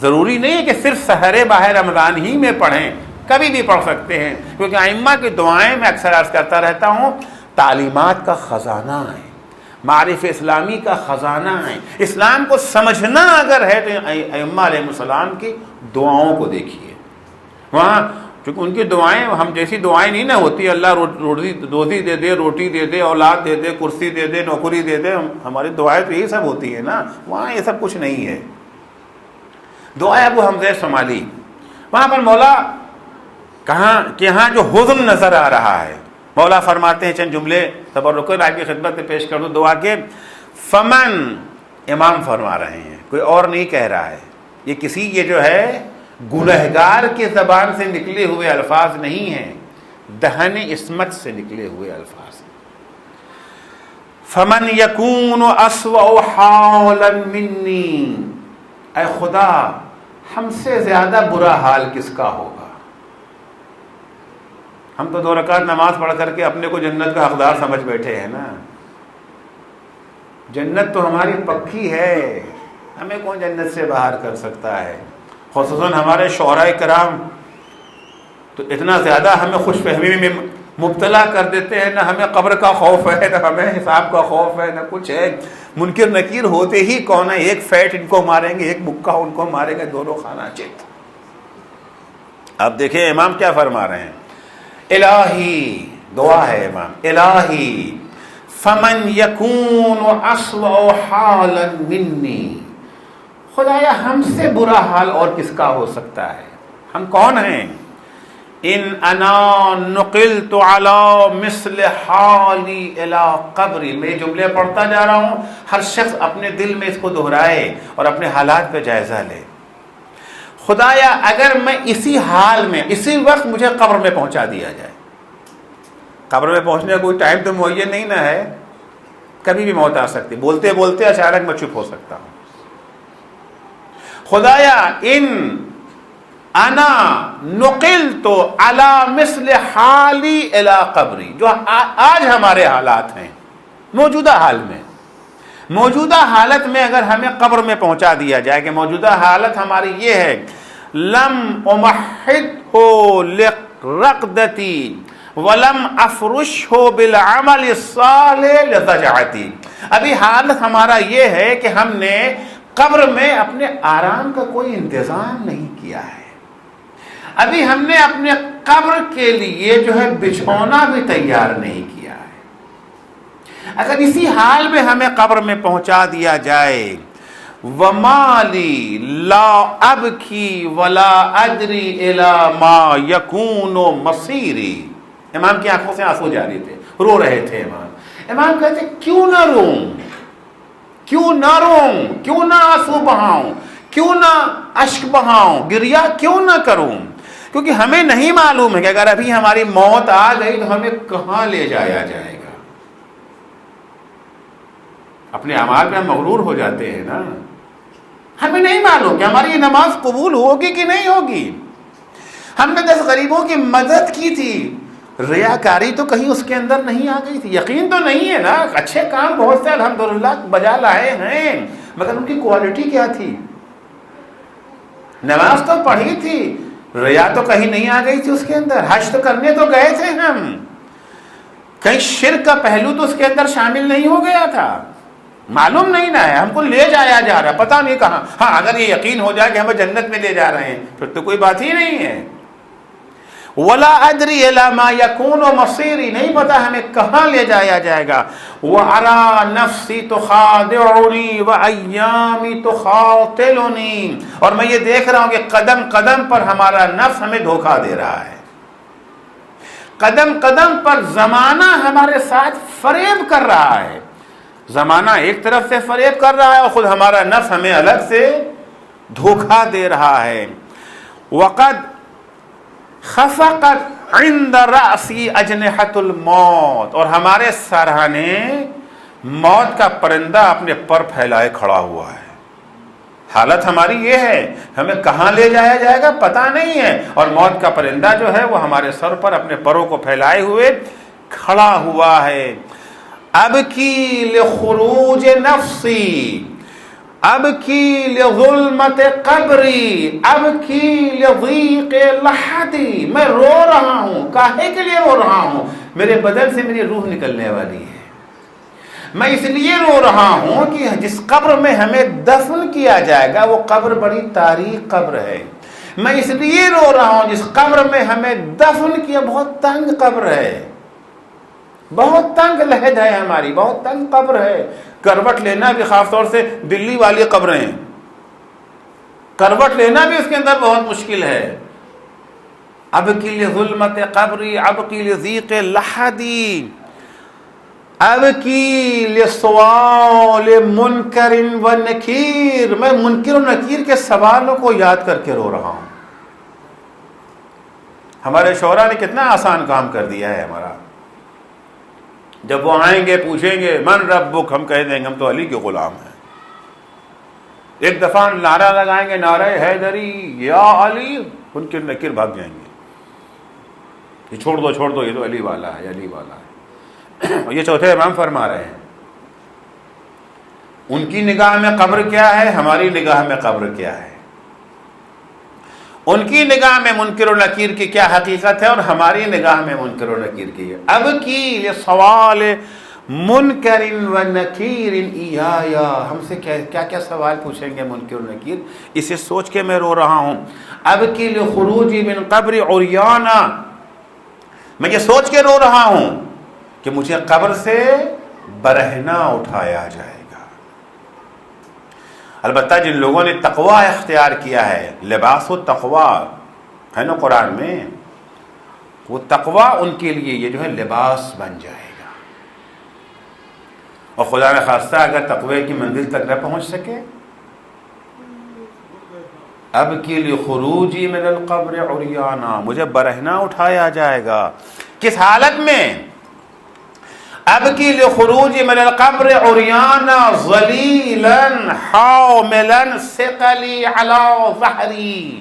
ضروری نہیں ہے کہ صرف سحر ماہ رمضان ہی میں پڑھیں، کبھی بھی پڑھ سکتے ہیں، کیونکہ ائمہ کی دعائیں میں اکثر عرض کرتا رہتا ہوں تعلیمات کا خزانہ ہے، معرف اسلامی کا خزانہ ہے۔ اسلام کو سمجھنا اگر ہے تو ائمہ علیہ السلام کی دعاؤں کو دیکھیے، وہاں چونکہ ان کی دعائیں ہم جیسی دعائیں نہیں نہ ہوتی، اللہ روزی دے دے، روٹی دے دے، اولاد دے دے، کرسی دے دے، نوکری دے دے، ہماری دعائیں تو یہی سب ہوتی ہے نا، وہاں یہ سب کچھ نہیں ہے۔ دعائے ابو حمزہ صومالی، وہاں پر مولا کہ یہاں جو حزن نظر آ رہا ہے، مولا فرماتے ہیں، چند جملے تبرکن آپ کی خدمت میں پیش کر دوں دعا کے، فمن، امام فرما رہے ہیں، کوئی اور نہیں کہہ رہا ہے، یہ جو ہے گنہگار کی زبان سے نکلے ہوئے الفاظ نہیں ہیں، دہن عصمت سے نکلے ہوئے الفاظ ہیں۔ فمن یکون اسوأ حالا منی، اے خدا ہم سے زیادہ برا حال کس کا ہوگا؟ ہم تو 2 رکعت نماز پڑھ کر کے اپنے کو جنت کا حقدار سمجھ بیٹھے ہیں نا، جنت تو ہماری پکی ہے، ہمیں کون جنت سے باہر کر سکتا ہے؟ خصوصاً ہمارے شعراء کرام تو اتنا زیادہ ہمیں خوش فہمی میں مبتلا کر دیتے ہیں، نہ ہمیں قبر کا خوف ہے، نہ ہمیں حساب کا خوف ہے، نہ کچھ ہے، منکر نکیر ہوتے ہی کون ہے، ایک فیٹ ان کو ماریں گے، ایک مکہ ان کو مارے گا، دونوں خانہ چت۔ اب دیکھیں امام کیا فرما رہے ہیں، الہی، دعا ہے امام، الہی فمن یکون اسوأ حالا منی، خدایا ہم سے برا حال اور کس کا ہو سکتا ہے؟ ہم کون ہیں؟ ان انا نقلت علی مثل حالی الی قبری، میں یہ جملے پڑھتا جا رہا ہوں، ہر شخص اپنے دل میں اس کو دہرائے اور اپنے حالات پہ جائزہ لے۔ خدایا اگر میں اسی حال میں، اسی وقت مجھے قبر میں پہنچا دیا جائے، قبر میں پہنچنے کا کوئی ٹائم تو معین نہیں نہ ہے، کبھی بھی موت آ سکتی، بولتے بولتے اچانک میں چپ ہو سکتا ہوں۔ خدایا ان انا نقلت علی مثل حالی الی قبری، جو آج ہمارے حالات ہیں، موجودہ حال میں، موجودہ حالت میں اگر ہمیں قبر میں پہنچا دیا جائے کہ موجودہ حالت ہماری یہ ہے، لم امحدہ لرقدتی ولم افرشہ بالعمل الصالح لضجعتی، ابھی حالت ہمارا یہ ہے کہ ہم نے قبر میں اپنے آرام کا کوئی انتظام نہیں کیا ہے، ابھی ہم نے اپنے قبر کے لیے جو ہے بچھونا بھی تیار نہیں کیا ہے۔ اگر اسی حال میں ہمیں قبر میں پہنچا دیا جائے، وَمَالِي لَا أَبْكِي وَلَا أَدْرِي إِلَى مَا يَكُونُ مَصِيرِي، امام کی آنکھوں سے آنسو جاری تھے، رو رہے تھے امام کہتے کیوں نہ روں، کیوں نہ روں، کیوں نہ آنسو بہاؤں، کیوں نہ اشک بہاؤں، گریہ کیوں نہ کروں، کیونکہ ہمیں نہیں معلوم ہے کہ اگر ابھی ہماری موت آ گئی تو ہمیں کہاں لے جایا جائے گا۔ اپنے اعمال میں ہم مغرور ہو جاتے ہیں نا، ہمیں نہیں معلوم کہ ہماری یہ نماز قبول ہوگی کہ نہیں ہوگی، ہم نے 10 غریبوں کی مدد کی تھی، ریاکاری تو کہیں اس کے اندر نہیں آ گئی تھی، یقین تو نہیں ہے نا، اچھے کام بہت سے الحمدللہ بجا لائے ہیں، مگر ان کی کوالٹی کیا تھی؟ نماز تو پڑھی تھی، ریا تو کہیں نہیں آ گئی تھی اس کے اندر، حج تو کرنے تو گئے تھے ہم، کہیں شرک کا پہلو تو اس کے اندر شامل نہیں ہو گیا تھا، معلوم نہیں نہ ہے، ہم کو لے جایا جا رہا ہے، پتہ نہیں کہاں۔ ہاں اگر یہ یقین ہو جائے کہ ہمیں جنت میں لے جا رہے ہیں پھر تو کوئی بات ہی نہیں ہے۔ ولا ادری الا ما یکون مصیری، نہیں پتا ہمیں کہاں لے جایا جائے گا۔ وارا نفسی تخادعنی وایامی تخاطلنی، اور میں یہ دیکھ رہا ہوں کہ قدم قدم پر ہمارا نفس ہمیں دھوکہ دے رہا ہے، قدم قدم پر زمانہ ہمارے ساتھ فریب کر رہا ہے، زمانہ ایک طرف سے فریب کر رہا ہے اور خود ہمارا نفس ہمیں الگ سے دھوکہ دے رہا ہے۔ وقد خفقت عند رأسی اجنحۃ الموت، اور ہمارے سرہانے موت کا پرندہ اپنے پر پھیلائے کھڑا ہوا ہے، حالت ہماری یہ ہے، ہمیں کہاں لے جایا جائے گا پتہ نہیں ہے، اور موت کا پرندہ جو ہے وہ ہمارے سر پر اپنے پروں کو پھیلائے ہوئے کھڑا ہوا ہے۔ اب کی لخروج نفسی، اب کی لظلمت قبری، اب کی لضیق لحدی، میں رو رہا ہوں، کاہے کے لیے رو رہا ہوں؟ میرے بدن سے میری روح نکلنے والی ہے، میں اس لیے رو رہا ہوں کہ جس قبر میں ہمیں دفن کیا جائے گا وہ قبر بڑی تاریک قبر ہے، میں اس لیے رو رہا ہوں جس قبر میں ہمیں دفن کیا بہت تنگ قبر ہے، بہت تنگ لحد ہے ہماری، بہت تنگ قبر ہے، کروٹ لینا بھی خاص طور سے دلی والی قبریں ہیں، کروٹ لینا بھی اس کے اندر بہت مشکل ہے۔ اب کی لظلمت قبری، اب کی لضیق لحدی، اب کی لسوال منکر و نکیر، میں منکر و نکیر کے سوالوں کو یاد کر کے رو رہا ہوں۔ ہمارے شعراء نے کتنا آسان کام کر دیا ہے ہمارا، جب وہ آئیں گے پوچھیں گے من ربک، ہم کہہ دیں گے ہم تو علی کے غلام ہیں۔ ایک دفعہ نعرہ لگائیں گے نعرہ حیدری یا علی، منکر نکیر بھاگ جائیں گے، یہ چھوڑ دو یہ تو علی والا ہے، علی والا ہے۔ اور یہ چوتھے امام فرما رہے ہیں ان کی نگاہ میں قبر کیا ہے، ہماری نگاہ میں قبر کیا ہے، ان کی نگاہ میں منکر و نکیر کی کیا حقیقت ہے اور ہماری نگاہ میں منکر و نکیر کی ہے۔ اب کی سوال منکر و نکیر ایایا، ہم سے کیا کیا سوال پوچھیں گے منکر و نکیر، اسے سوچ کے میں رو رہا ہوں۔ اب کی لخروجی من قبر عریانا، میں یہ سوچ کے رو رہا ہوں کہ مجھے قبر سے برہنہ اٹھایا جائے گا۔ البتہ جن لوگوں نے تقوی اختیار کیا ہے، لباس التقوی ہے نا قرآن میں، وہ تقوی ان کے لیے یہ جو ہے لباس بن جائے گا، اور خدا نے خواستہ اگر تقوی کی منزل تک نہ پہنچ سکے، اب کی لخروجی من القبر عریانا، مجھے برہنہ اٹھایا جائے گا، کس حالت میں؟ اب کی لخروج من القبر عریانا ذلیلا حاملا ثقلی علی ظہری،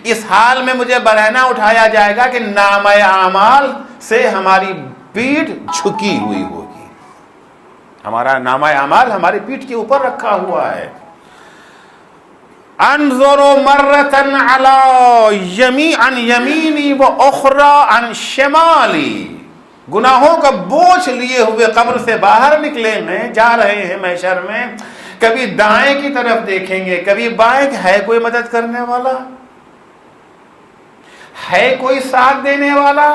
اس حال میں مجھے برہنہ اٹھایا جائے گا کہ نامہ اعمال سے ہماری پیٹھ جھکی ہوئی ہوگی، ہمارا نامہ اعمال ہماری پیٹھ کے اوپر رکھا ہوا ہے۔ انظر مرتن علی عن یمینی و اخری عن شمالی، گناہوں کا بوجھ لیے ہوئے قبر سے باہر نکلے ہیں، جا رہے ہیں محشر میں، کبھی دائیں کی طرف دیکھیں گے کبھی بائیں، ہے کوئی مدد کرنے والا، ہے کوئی ساتھ دینے والا؟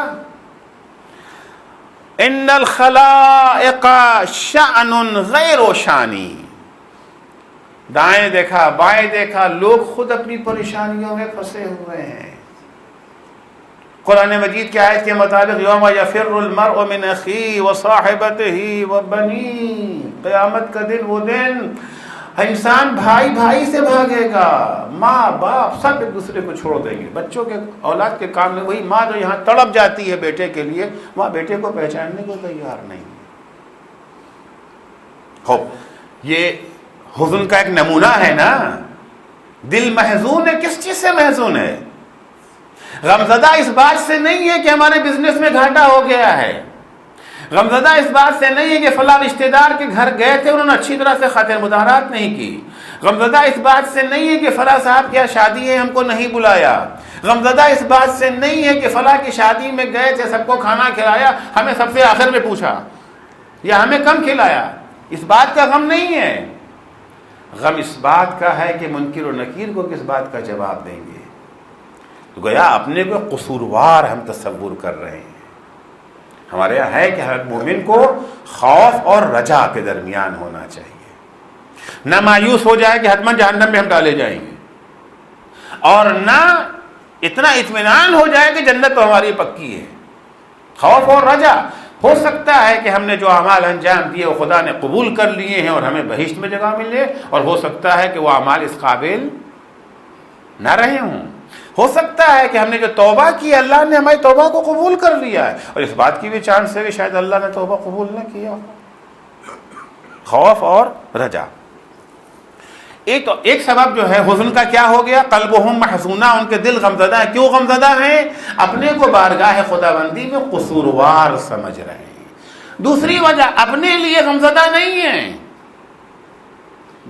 ان الخلائق شأن غیر شانی، دائیں دیکھا بائیں دیکھا، لوگ خود اپنی پریشانیوں میں پھنسے ہوئے ہیں۔ قرآن مجید کی آیت کے مطابق یوم یفر المرء من اخیہ وصاحبتہ وبنیہ، قیامت کا دن وہ دن انسان بھائی بھائی سے بھاگے گا، ماں باپ سب ایک دوسرے کو چھوڑ دیں گے، بچوں کے اولاد کے کام میں وہی ماں جو یہاں تڑپ جاتی ہے بیٹے کے لیے، وہاں بیٹے کو پہچاننے کو تیار نہیں۔ یہ حزن کا ایک نمونہ ہے نا، دل محزون ہے، کس چیز سے محزون ہے؟ غمزدہ اس بات سے نہیں ہے کہ ہمارے بزنس میں گھاٹا ہو گیا ہے، غمزدہ اس بات سے نہیں ہے کہ فلاں رشتہ دار کے گھر گئے تھے انہوں نے اچھی طرح سے خاطر مدارات نہیں کی، غمزدہ اس بات سے نہیں ہے کہ فلاں صاحب کی شادی ہے ہم کو نہیں بلایا، غمزدہ اس بات سے نہیں ہے کہ فلاں کی شادی میں گئے تھے سب کو کھانا کھلایا ہمیں سب سے آخر میں پوچھا یا ہمیں کم کھلایا، اس بات کا غم نہیں ہے، غم اس بات کا ہے کہ منکر و نکیر کو کس بات کا جواب دیں گے۔ تو گویا اپنے کو قصوروار ہم تصور کر رہے ہیں، ہمارے یہاں ہے کہ ہر مومن کو خوف اور رجا کے درمیان ہونا چاہیے، نہ مایوس ہو جائے کہ حتماً جہنم میں ہم ڈالے جائیں گے، اور نہ اتنا اطمینان ہو جائے کہ جنت تو ہماری پکی ہے۔ خوف اور رجا، ہو سکتا ہے کہ ہم نے جو اعمال انجام دیے وہ خدا نے قبول کر لیے ہیں اور ہمیں بہشت میں جگہ ملے، اور ہو سکتا ہے کہ وہ اعمال اس قابل نہ رہے ہوں، ہو سکتا ہے کہ ہم نے جو توبہ کی اللہ نے ہماری توبہ کو قبول کر لیا ہے، اور اس بات کی بھی چانس ہے کہ شاید اللہ نے توبہ قبول نہ کیا۔ خوف اور رجا، ایک سبب جو ہے حزن کا کیا ہو گیا؟ قلبہم محزونہ، ان کے دل غمزدہ ہیں۔ کیوں غمزدہ ہیں؟ اپنے کو بارگاہ خداوندی میں قصوروار سمجھ رہے ہیں۔ دوسری وجہ اپنے لیے غمزدہ نہیں ہیں،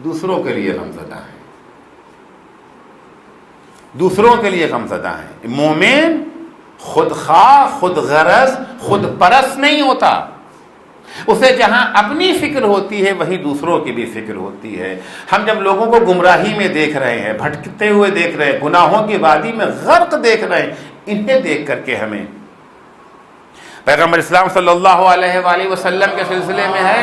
دوسروں کے لیے غمزدہ ہیں، دوسروں کے لیے غمزدہ ہیں۔ مومن خود خواہ، خود غرض، خود پرست نہیں ہوتا، اسے جہاں اپنی فکر ہوتی ہے وہیں دوسروں کی بھی فکر ہوتی ہے۔ ہم جب لوگوں کو گمراہی میں دیکھ رہے ہیں، بھٹکتے ہوئے دیکھ رہے ہیں، گناہوں کی وادی میں غرق دیکھ رہے ہیں، انہیں دیکھ کر کے ہمیں پیغمبر اسلام صلی اللہ علیہ وآلہ وسلم کے سلسلے میں ہے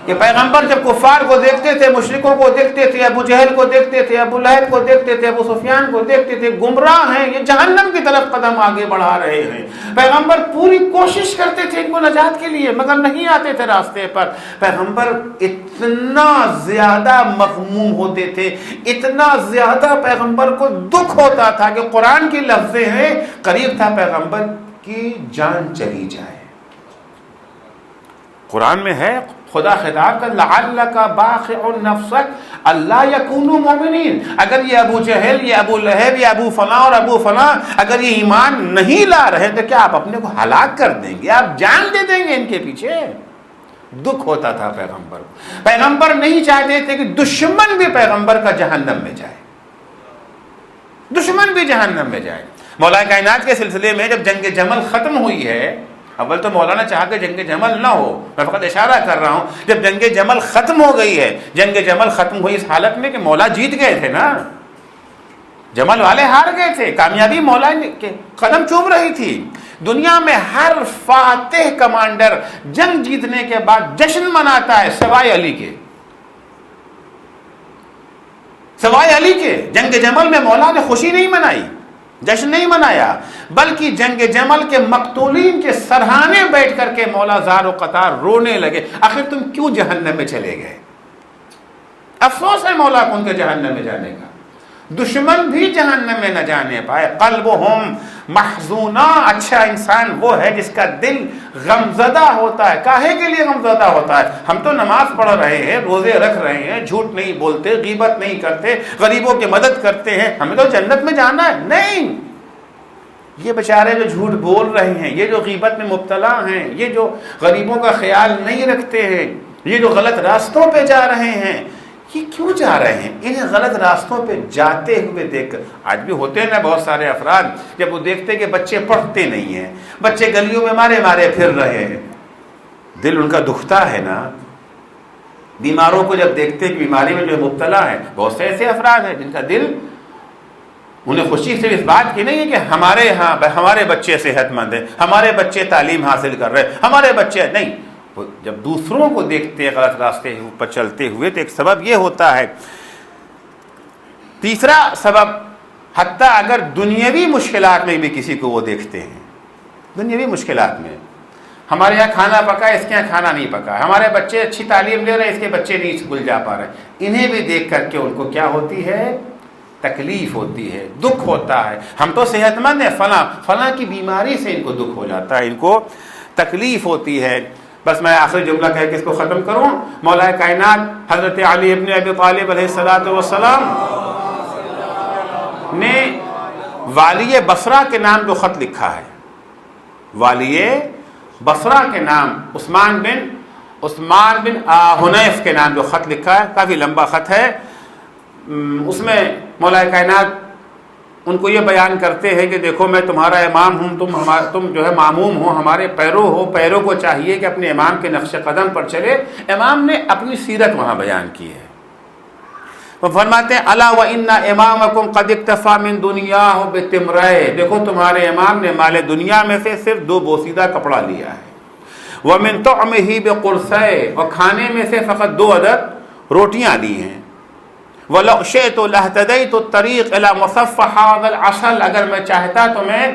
کہ پیغمبر جب کفار کو دیکھتے تھے، مشرکوں کو دیکھتے تھے، ابو جہل کو دیکھتے تھے، ابو لہب کو دیکھتے تھے، ابو سفیان کو دیکھتے تھے، گمراہ ہیں، یہ جہنم کی طرف قدم آگے بڑھا رہے ہیں۔ پیغمبر پوری کوشش کرتے تھے ان کو نجات کے لیے، مگر نہیں آتے تھے راستے پر۔ پیغمبر اتنا زیادہ مغموم ہوتے تھے، اتنا زیادہ پیغمبر کو دکھ ہوتا تھا کہ قرآن کی لفظیں ہیں، قریب تھا پیغمبر کی جان چلی جائے۔ قرآن میں ہے، خدا خطاب کا لعلک باخع نفسک اللہ یکونوا مومنین، اگر یہ ابو جہل، یہ ابو لہب، یہ ابو فلاں اور ابو فلاں اگر یہ ایمان نہیں لا رہے تو کیا آپ اپنے کو ہلاک کر دیں گے؟ آپ جان دے دیں گے ان کے پیچھے؟ دکھ ہوتا تھا پیغمبر کو۔ پیغمبر نہیں چاہتے تھے کہ دشمن بھی پیغمبر کا جہنم میں جائے، دشمن بھی جہنم میں جائے۔ مولا کائنات کے سلسلے میں جب جنگ جمل ختم ہوئی ہے، اول تو مولانا چاہا کہ جنگ جمل نہ ہو، میں فقط اشارہ کر رہا ہوں، جب جنگ جمل ختم ہو گئی ہے، جنگ جمل ختم ہوئی اس حالت میں کہ مولا جیت گئے تھے نا، جمل والے ہار گئے تھے، کامیابی مولا کے قدم چوم رہی تھی۔ دنیا میں ہر فاتح کمانڈر جنگ جیتنے کے بعد جشن مناتا ہے سوائے علی کے، سوائے علی کے۔ جنگ جمل میں مولا نے خوشی نہیں منائی، جشن نہیں منایا، بلکہ جنگ جمل کے مقتولین کے سرہانے بیٹھ کر کے مولا زار و قطار رونے لگے، آخر تم کیوں جہنم میں چلے گئے؟ افسوس ہے مولا کو ان کے جہنم میں جانے کا، دشمن بھی جہنم میں نہ جانے پائے۔ قلبہم محزونہ، اچھا انسان وہ ہے جس کا دل غمزدہ ہوتا ہے۔ کاہے کے لیے غمزدہ ہوتا ہے؟ ہم تو نماز پڑھ رہے ہیں، روزے رکھ رہے ہیں، جھوٹ نہیں بولتے، غیبت نہیں کرتے، غریبوں کی مدد کرتے ہیں، ہمیں تو جنت میں جانا ہے۔ نہیں، یہ بیچارے جو جھوٹ بول رہے ہیں، یہ جو غیبت میں مبتلا ہیں، یہ جو غریبوں کا خیال نہیں رکھتے ہیں، یہ جو غلط راستوں پہ جا رہے ہیں، یہ کیوں جا رہے ہیں؟ انہیں غلط راستوں پہ جاتے ہوئے دیکھ کر، آج بھی ہوتے ہیں نا بہت سارے افراد، جب وہ دیکھتے کہ بچے پڑھتے نہیں ہیں، بچے گلیوں میں مارے مارے پھر رہے ہیں، دل ان کا دکھتا ہے نا۔ بیماروں کو جب دیکھتے کہ بیماری میں جو مبتلا ہیں، بہت سے ایسے افراد ہیں جن کا دل، انہیں خوشی صرف اس بات کی نہیں ہے کہ ہمارے ہاں ہمارے بچے صحت مند ہیں، ہمارے بچے تعلیم حاصل کر رہے ہیں، ہمارے بچے نہیں، جب دوسروں کو دیکھتے ہیں غلط راستے پر چلتے ہوئے تو ایک سبب یہ ہوتا ہے۔ تیسرا سبب، حتیٰ اگر دنیاوی مشکلات میں بھی کسی کو وہ دیکھتے ہیں، دنیاوی مشکلات میں، ہمارے یہاں کھانا پکا، اس کے یہاں کھانا نہیں پکا، ہمارے بچے اچھی تعلیم لے رہے ہیں، اس کے بچے نہیں اسکول جا پا رہے، انہیں بھی دیکھ کر کے ان کو کیا ہوتی ہے؟ تکلیف ہوتی ہے، دکھ ہوتا ہے۔ ہم تو صحت مند ہیں، فلاں کی بیماری سے ان کو دکھ ہو جاتا ہے، ان کو تکلیف ہوتی ہے۔ بس میں آخری جملہ کہہ کے اس کو ختم کروں۔ مولا کائنات حضرت علی ابن ابی طالب علیہ الصلوۃ والسلام نے والی بصرہ کے نام جو خط لکھا ہے، والی بصرہ کے نام عثمان بن حنیف کے نام جو خط لکھا ہے، کافی لمبا خط ہے، اس میں مولا کائنات ان کو یہ بیان کرتے ہیں کہ دیکھو میں تمہارا امام ہوں، تم جو ہے معموم ہو، ہمارے پیروں کو چاہیے کہ اپنے امام کے نقش قدم پر چلے۔ امام نے اپنی سیرت وہاں بیان کی ہے، وہ فرماتے ہیں الا وان امامکم قد اکتفى من دنیاہ بتمرئ، دیکھو تمہارے امام نے مال دنیا میں سے صرف 2 بوسیدہ کپڑا لیا ہے، ومن طعمہ بقرصئ، اور کھانے میں سے فقط 2 عدد روٹیاں لی ہیں، وَلَوْ شِئْتُ لَاهْتَدَيْتُ الطَّرِيقَ إِلَى مُصَفَّى هَذَا الْعَسَلِ، اگر میں چاہتا تو میں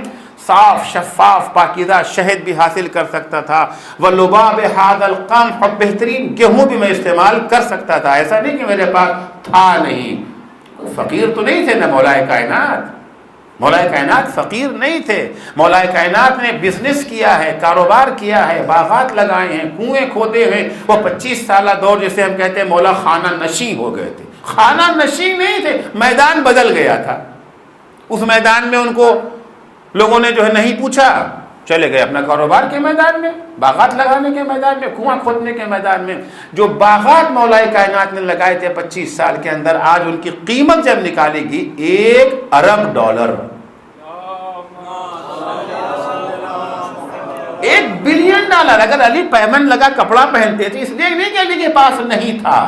صاف شفاف پاکیزہ شہد بھی حاصل کر سکتا تھا، وَلُبَابِ هَذَا الْقَمْحِ، اور بہترین گیہوں بھی میں استعمال کر سکتا تھا۔ ایسا نہیں کہ میرے پاس تھا نہیں، فقیر تو نہیں تھے نا مولا کائنات، مولا کائنات فقیر نہیں تھے. مولا کائنات نے بزنس کیا ہے, کاروبار کیا ہے, باغات لگائے ہیں, کنویں کھودے ہیں. وہ 25 سالہ دور جسے ہم کہتے ہیں مولا خانہ نشیں ہو گئے تھے. خانہ نشیں نہیں تھے, میدان بدل گیا تھا. اس میدان میں ان کو لوگوں نے جو ہے نہیں پوچھا, چلے گئے اپنا کاروبار کے میدان میں, باغات لگانے کے میدان میں, کنواں کھودنے کے میدان میں. جو باغات مولا کائنات نے لگائے تھے 25 سال کے اندر, آج ان کی قیمت جب نکالے گی $1 ارب. $1 بلین. اگر علی پیمن لگا کپڑا پہنتے تھے, اس لیے نہیں کہ علی کے پاس نہیں تھا,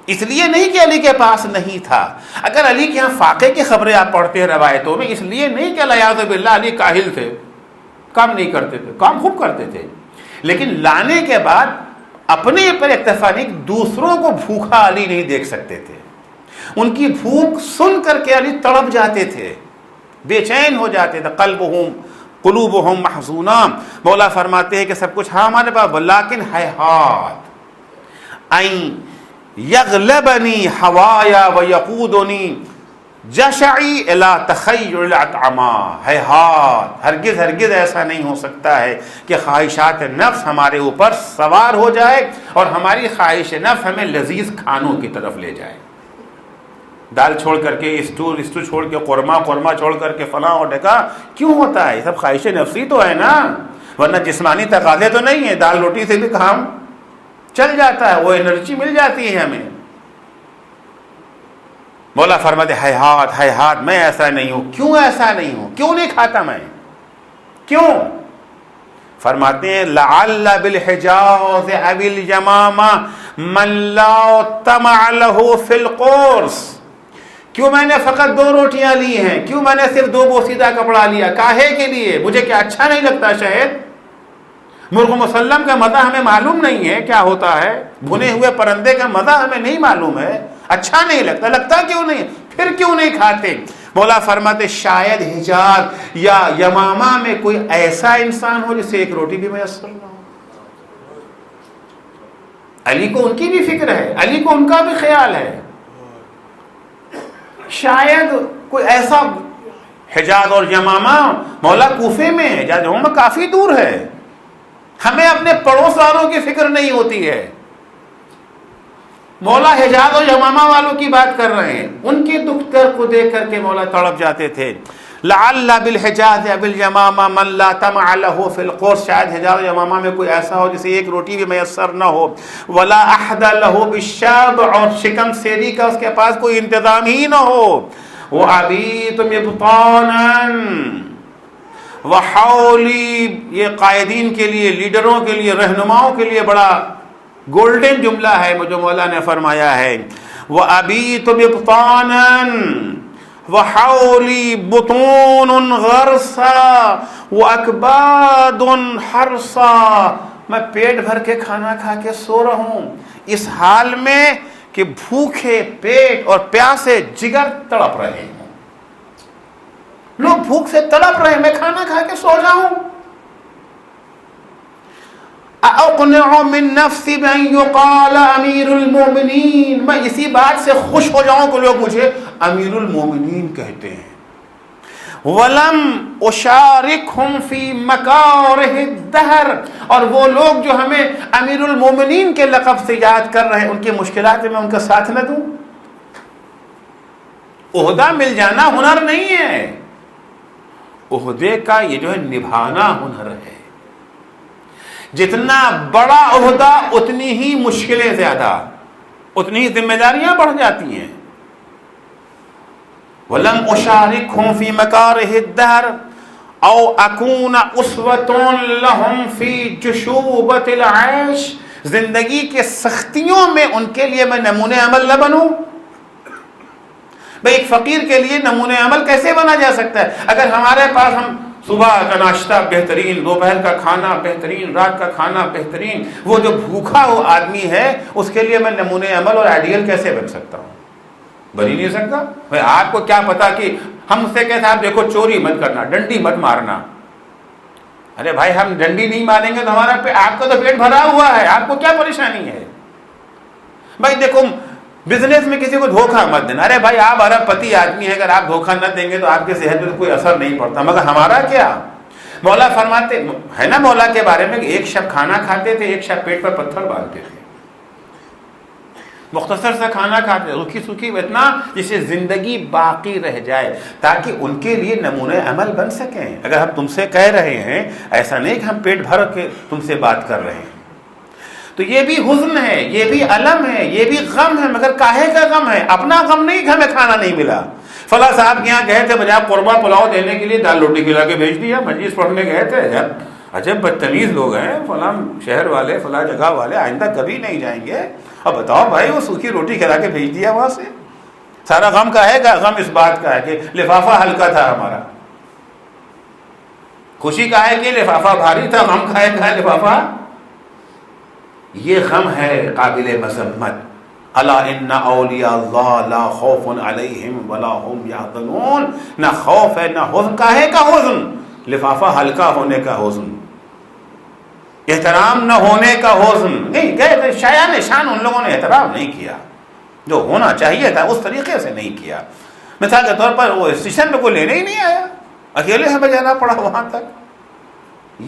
اس لیے نہیں کہ علی کے پاس نہیں تھا. اگر علی کے یہاں فاقے کی خبریں آپ پڑھتے ہیں روایتوں میں, اس لیے نہیں کہ الیاذ باللہ علی کاہل تھے, کام نہیں کرتے تھے, کام خوب کرتے تھے. لیکن لانے کے بعد اپنے پر اکتفا نہیں, دوسروں کو بھوکا علی نہیں دیکھ سکتے تھے. ان کی بھوک سن کر کے علی تڑپ جاتے تھے, بے چین ہو جاتے تھے. قلوبہم محزونہ. مولا فرماتے ہیں کہ سب کچھ ہاں ہمارے پاس, ولیکن ہیہات این یغلبنی ہوایا ویقودنی جشعی الی تخیل الاطعما. ہیہات, ہرگز ہرگز ایسا نہیں ہو سکتا ہے کہ خواہشات نفس ہمارے اوپر سوار ہو جائے اور ہماری خواہش نفس ہمیں لذیذ کھانوں کی طرف لے جائے. دال چھوڑ کر کے اسٹو چھوڑ کے قورمہ چھوڑ کر کے فلاں اور ڈھکا, کیوں ہوتا ہے؟ سب خواہش نفسی تو ہے نا, ورنہ جسمانی تقاضے تو نہیں ہے. دال روٹی سے بھی کام چل جاتا ہے, وہ انرجی مل جاتی ہے ہمیں. مولا فرماتے ہیہات ہیہات, میں ایسا نہیں ہوں. کیوں ایسا نہیں ہوں؟ کیوں نہیں کھاتا میں؟ کیوں؟ فرماتے ہیں لعل بالحجاز او الیمامہ من لا طمع له فی القرص. کیوں میں نے فقط 2 روٹیاں لی ہیں؟ کیوں میں نے صرف 2 بوسیدہ کپڑا لیا؟ کاہے کے لیے؟ مجھے کیا اچھا نہیں لگتا شہد؟ مرغ مسلم کا مزہ ہمیں معلوم نہیں ہے کیا ہوتا ہے, بھنے ہوئے پرندے کا مزہ ہمیں نہیں معلوم ہے, اچھا نہیں لگتا. لگتا کیوں نہیں؟ پھر کیوں نہیں کھاتے؟ مولا فرماتے شاید حجاز یا یمامہ میں کوئی ایسا انسان ہو جسے 1 روٹی بھی میسر نہ ہو. علی کو ان کی بھی فکر ہے, علی کو ان کا بھی خیال ہے. شاید کوئی ایسا, حجاز اور یمامہ مولا کوفے میں ہے, جہاں کافی دور ہے. ہمیں اپنے پڑوس والوں کی فکر نہیں ہوتی ہے. مولا حجاز اور یمامہ والوں کی بات کر رہے ہیں, ان کی دکھ درد کو دیکھ کر کے مولا تڑپ جاتے تھے. لعل بالحجاز بالیمامہ من لا طمع له فی القرص. شاید حجاز اور یمامہ میں کوئی ایسا ہو جسے 1 روٹی بھی میسر نہ ہو. ولا احد له بالشبع, اور شکم سیری کا اس کے پاس کوئی انتظام ہی نہ ہو. وابیت مبطانا وحولی, یہ قائدین کے لیے, لیڈروں کے لیے, رہنماؤں کے لیے بڑا گولڈن جملہ ہے جو مولا نے فرمایا ہے. وابیت مبطانا وحولی بطون غرسا واکباد حرسا. میں پیٹ بھر کے کھانا کھا کے سو رہا ہوں, اس حال میں کہ بھوکے پیٹ اور پیاسے جگر تڑپ رہے ہیں. لوگ بھوک سے تڑپ رہے ہیں, میں کھانا کھا کے سو جاؤں. اقنع من نفسی بان یقال امیر المومنین, میں اسی بات سے خوش ہو جاؤں کہ لوگ مجھے امیر المومنین کہتے ہیں. ولم اشارکہم فی مکارہ الدہر, اور وہ لوگ جو ہمیں امیر المومنین کے لقب سے یاد کر رہے ہیں, ان کی مشکلات میں ان کا ساتھ نہ دوں. عہدہ مل جانا ہنر نہیں ہے, عہدے کا یہ جو ہے نبھانا ہنر ہے. جتنا بڑا عہدہ اتنی ہی مشکلیں زیادہ, اتنی ہی ذمہ داریاں بڑھ جاتی ہیں. وَلَمْ أُشَارِكْهُمْ فِي مَكَارِهِ الدَّهْرِ أَوْ أَكُونَ أُسْوَةٌ لَهُمْ فِي جُشُوبَةِ الْعَيْشِ, زندگی کے سختیوں میں ان کے لیے میں نمونہ عمل نہ بنوں. بھئی ایک فقیر کے لیے نمونہ عمل کیسے بنا جا سکتا ہے؟ اگر ہمارے پاس ہم صبح کا ناشتہ بہترین, دوپہر کا کھانا بہترین, رات کا کھانا بہترین, وہ جو بھوکا ہو آدمی ہے اس کے لیے میں نمونہ عمل اور آئیڈیل کیسے بن سکتا ہوں؟ بن ہی نہیں سکتا. بھائی آپ کو کیا پتا کہ ہم اس سے کہتے ہیں آپ دیکھو چوری مت کرنا, ڈنڈی مت مارنا. ارے بھائی ہم ڈنڈی نہیں ماریں گے تو ہمارا آپ کا تو پیٹ بھرا ہوا ہے, آپ کو کیا پریشانی ہے؟ بھائی دیکھو بزنس میں کسی کو دھوکہ مت دینا. ارے بھائی آپ ارب پتی آدمی ہیں, اگر آپ دھوکہ نہ دیں گے تو آپ کی صحت پہ کوئی اثر نہیں پڑتا, مگر ہمارا کیا. مولا فرماتے ہے نا مولا کے بارے میں کہ ایک شب کھانا کھاتے تھے, ایک شب پیٹ پر پتھر باندھتے تھے, مختصر سا کھانا کھاتے, رکھی سکھی اتنا جسے زندگی باقی رہ جائے, تاکہ ان کے لیے نمونہ عمل بن سکیں. اگر ہم تم سے کہہ رہے ہیں, ایسا نہیں کہ ہم پیٹ بھر کے تم سے بات کر رہے ہیں, تو یہ بھی حزن ہے, یہ بھی الم ہے, یہ بھی غم ہے, مگر کاہے کا غم ہے؟ اپنا غم نہیں کہ ہمیں کھانا نہیں ملا. فلاں صاحب کے یہاں گئے تھے, بجائے قربہ پلاؤ دینے کے لیے دال روٹی کھلا کے بھیج دیا. مجلس پڑھنے گئے تھے, عجب بدتمیز لوگ ہیں فلاں شہر والے, فلاں جگہ والے, آئندہ کبھی نہیں جائیں گے. اب بتاؤ بھائی, وہ سوکھی روٹی کھلا کے بھیج دیا وہاں سے. سارا غم کا ہے, غم اس بات کا ہے کہ لفافہ ہلکا تھا ہمارا. خوشی کا ہے کہ لفافہ بھاری تھا, غم کا ہے لفافہ. یہ غم ہے قابل مذمت. الا ان اولیاء اللہ لا خوف علیہم ولا هم یحزنون. نہ خوف ہے نہ حزن. کاہے کا حزن؟ لفافہ ہلکا ہونے کا حزن, احترام نہ ہونے کا حزن. نہیں گئے تھے شایان شان, ان لوگوں نے احترام نہیں کیا, جو ہونا چاہیے تھا اس طریقے سے نہیں کیا. مثال کے طور پر وہ اسٹیشن پہ کوئی لینے ہی نہیں آیا, اکیلے ہمیں جانا پڑا وہاں تک.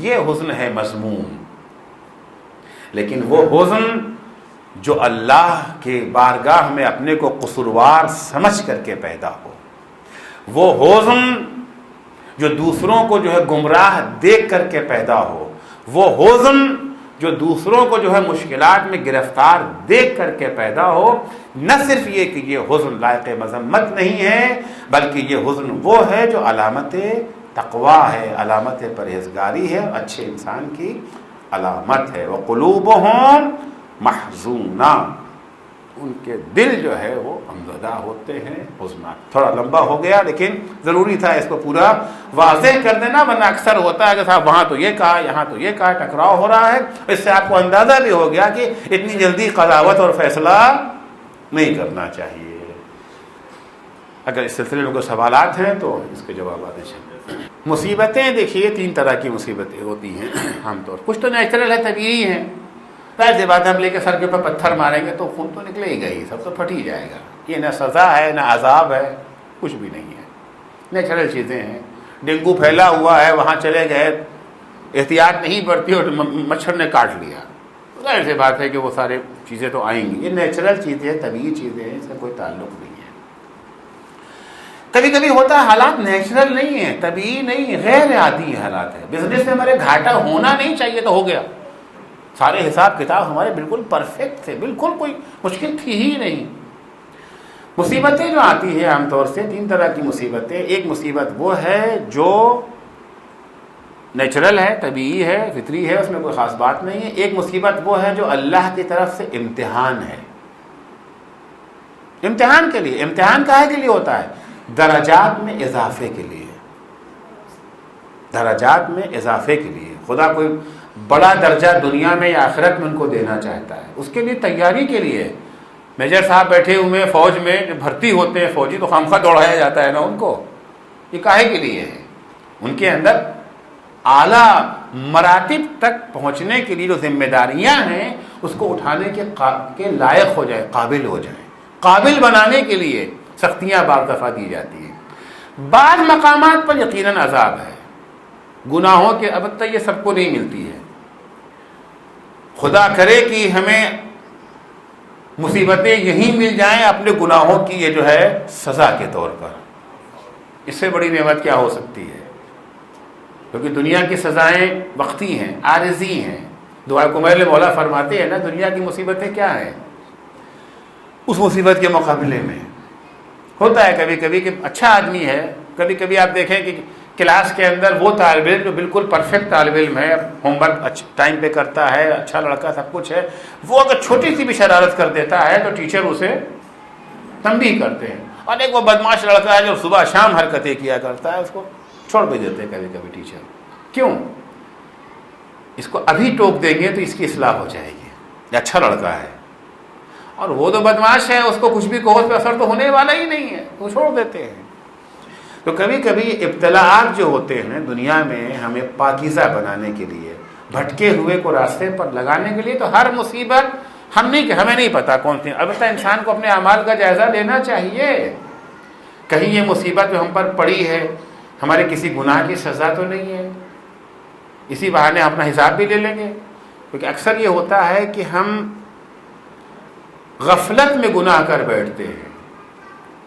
یہ حزن ہے مذموم. لیکن وہ حزن جو اللہ کے بارگاہ میں اپنے کو قصوروار سمجھ کر کے پیدا ہو, وہ حزن جو دوسروں کو جو ہے گمراہ دیکھ کر کے پیدا ہو, وہ حزن جو دوسروں کو جو ہے مشکلات میں گرفتار دیکھ کر کے پیدا ہو. نہ صرف یہ کہ یہ حزن لائق مذمت نہیں ہے, بلکہ یہ حزن وہ ہے جو علامت تقویٰ ہے, علامت پرہیزگاری ہے, اچھے انسان کی علامت ہے. وقلوبہم محزونہ, ان کے دل جو ہے وہ غمزدہ ہوتے ہیں, حزنا. تھوڑا لمبا ہو گیا لیکن ضروری تھا اس کو پورا واضح کر دینا, ورنہ اکثر ہوتا ہے کہ صاحب وہاں تو یہ کہا, یہاں تو یہ کہا, ٹکراؤ ہو رہا ہے. اس سے آپ کو اندازہ بھی ہو گیا کہ اتنی جلدی قضاوت اور فیصلہ نہیں کرنا چاہیے. اگر اس سلسلے میں کوئی سوالات ہیں تو اس کے جوابات ہیں. مصیبتیں دیکھیے تین طرح کی مصیبتیں ہوتی ہیں عام طور. کچھ تو نیچرل ہے, طبیعی ہیں. ظاہر سی بات ہے, ہم لے کے سر کے اوپر پتھر ماریں گے تو خون تو نکلے ہی گئی, سب تو پھٹ ہی جائے گا. یہ نہ سزا ہے نہ عذاب ہے, کچھ بھی نہیں ہے, نیچرل چیزیں ہیں. ڈینگو پھیلا ہوا ہے, وہاں چلے گئے, احتیاط نہیں برتی اور مچھر نے کاٹ لیا, ظاہر سی بات ہے کہ وہ سارے چیزیں تو آئیں گی. یہ نیچرل چیزیں ہیں, طبیعی چیزیں ہیں, اس کا کوئی تعلق نہیں ہے. کبھی کبھی ہوتا ہے حالات نیچرل نہیں ہے, طبیعی نہیں ہے, غیر عادی حالات ہے. بزنس میں ہمارے گھاٹا ہونا نہیں چاہیے تو ہو گیا. سارے حساب کتاب ہمارے بالکل پرفیکٹ تھے, بالکل کوئی مشکل تھی ہی نہیں. مصیبتیں جو آتی ہیں عام طور سے تین طرح کی مصیبتیں. ایک مصیبت وہ ہے جو نیچرل ہے, طبیعی ہے, فطری ہے, اس میں کوئی خاص بات نہیں ہے. ایک مصیبت وہ ہے جو اللہ کی طرف سے امتحان ہے. امتحان کے لیے, امتحان کاہے کے لیے ہوتا ہے؟ درجات میں اضافے کے لیے, درجات میں اضافے کے لیے. خدا کوئی بڑا درجہ دنیا میں یا آخرت میں ان کو دینا چاہتا ہے, اس کے لیے تیاری کے لیے. میجر صاحب بیٹھے ہوئے فوج میں جو بھرتی ہوتے ہیں فوجی, تو خامخواہ دوڑایا جاتا ہے نا ان کو. یہ کاہے کے لیے ہے؟ ان کے اندر اعلیٰ مراتب تک پہنچنے کے لیے جو ذمہ داریاں ہیں اس کو اٹھانے کے لائق ہو جائے, قابل ہو جائے. قابل بنانے کے لیے سختیاں بعض دفعہ دی جاتی ہیں. بعض مقامات پر یقیناً عذاب ہے, گناہوں کے البتہ یہ سب کو نہیں ملتی ہے. خدا کرے کہ ہمیں مصیبتیں یہیں مل جائیں اپنے گناہوں کی یہ جو ہے سزا کے طور پر. اس سے بڑی نعمت کیا ہو سکتی ہے؟ کیونکہ دنیا کی سزائیں وقتی ہیں, عارضی ہیں. دعا کمیل مولا فرماتے ہیں نا, دنیا کی مصیبتیں کیا ہیں اس مصیبت کے مقابلے میں. ہوتا ہے کبھی کبھی کہ اچھا آدمی ہے, کبھی کبھی آپ دیکھیں کہ کلاس کے اندر وہ طالب علم جو بالکل پرفیکٹ طالب علم ہے, ہوم ورک ٹائم پہ کرتا ہے, اچھا لڑکا سب کچھ ہے, وہ اگر چھوٹی سی بھی شرارت کر دیتا ہے تو ٹیچر اسے تنبیہ کرتے ہیں. اور ایک وہ بدماش لڑکا ہے جو صبح شام حرکتیں کیا کرتا ہے, اس کو چھوڑ بھی دیتے ہیں کبھی کبھی ٹیچر. کیوں؟ اس کو ابھی ٹوک دیں گے تو اس کی اصلاح ہو جائے گی, یہ اچھا لڑکا ہے. اور وہ تو بدماش ہے, اس کو کچھ بھی کہو اس پہ اثر تو ہونے والا ہی نہیں ہے, وہ چھوڑ دیتے ہیں. تو کبھی کبھی ابتلاءات جو ہوتے ہیں دنیا میں ہمیں پاکیزہ بنانے کے لیے, بھٹکے ہوئے کو راستے پر لگانے کے لیے, تو ہر مصیبت ہمیں نہیں پتا کون سی. البتہ انسان کو اپنے اعمال کا جائزہ لینا چاہیے. کہیں یہ مصیبت جو ہم پر پڑی ہے ہمارے کسی گناہ کی سزا تو نہیں ہے؟ اسی بہانے اپنا حساب بھی لے لیں گے. کیونکہ اکثر یہ ہوتا ہے کہ ہم غفلت میں گناہ کر بیٹھتے ہیں.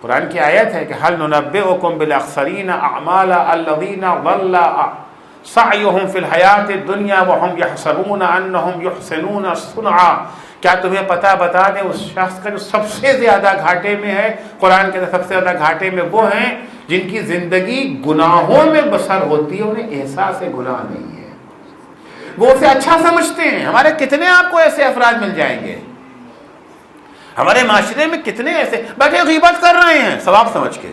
قرآن کی آیت ہے کہ هل ننبئکم بالاخسرین اعمالا الذین ضل سعیہم فی الحیات الدنیا وہم یحسبون انہم یحسنون صنعا. کیا تمہیں بتا دیں اس شخص کا جو سب سے زیادہ گھاٹے میں ہے؟ قرآن کے سب سے زیادہ گھاٹے میں وہ ہیں جن کی زندگی گناہوں میں بسر ہوتی ہے، انہیں احساس گناہ نہیں ہے، وہ اسے اچھا سمجھتے ہیں. ہمارے کتنے آپ کو ایسے افراد مل جائیں گے، ہمارے معاشرے میں کتنے ایسے بیٹھے غیبت کر رہے ہیں ثواب سمجھ کے.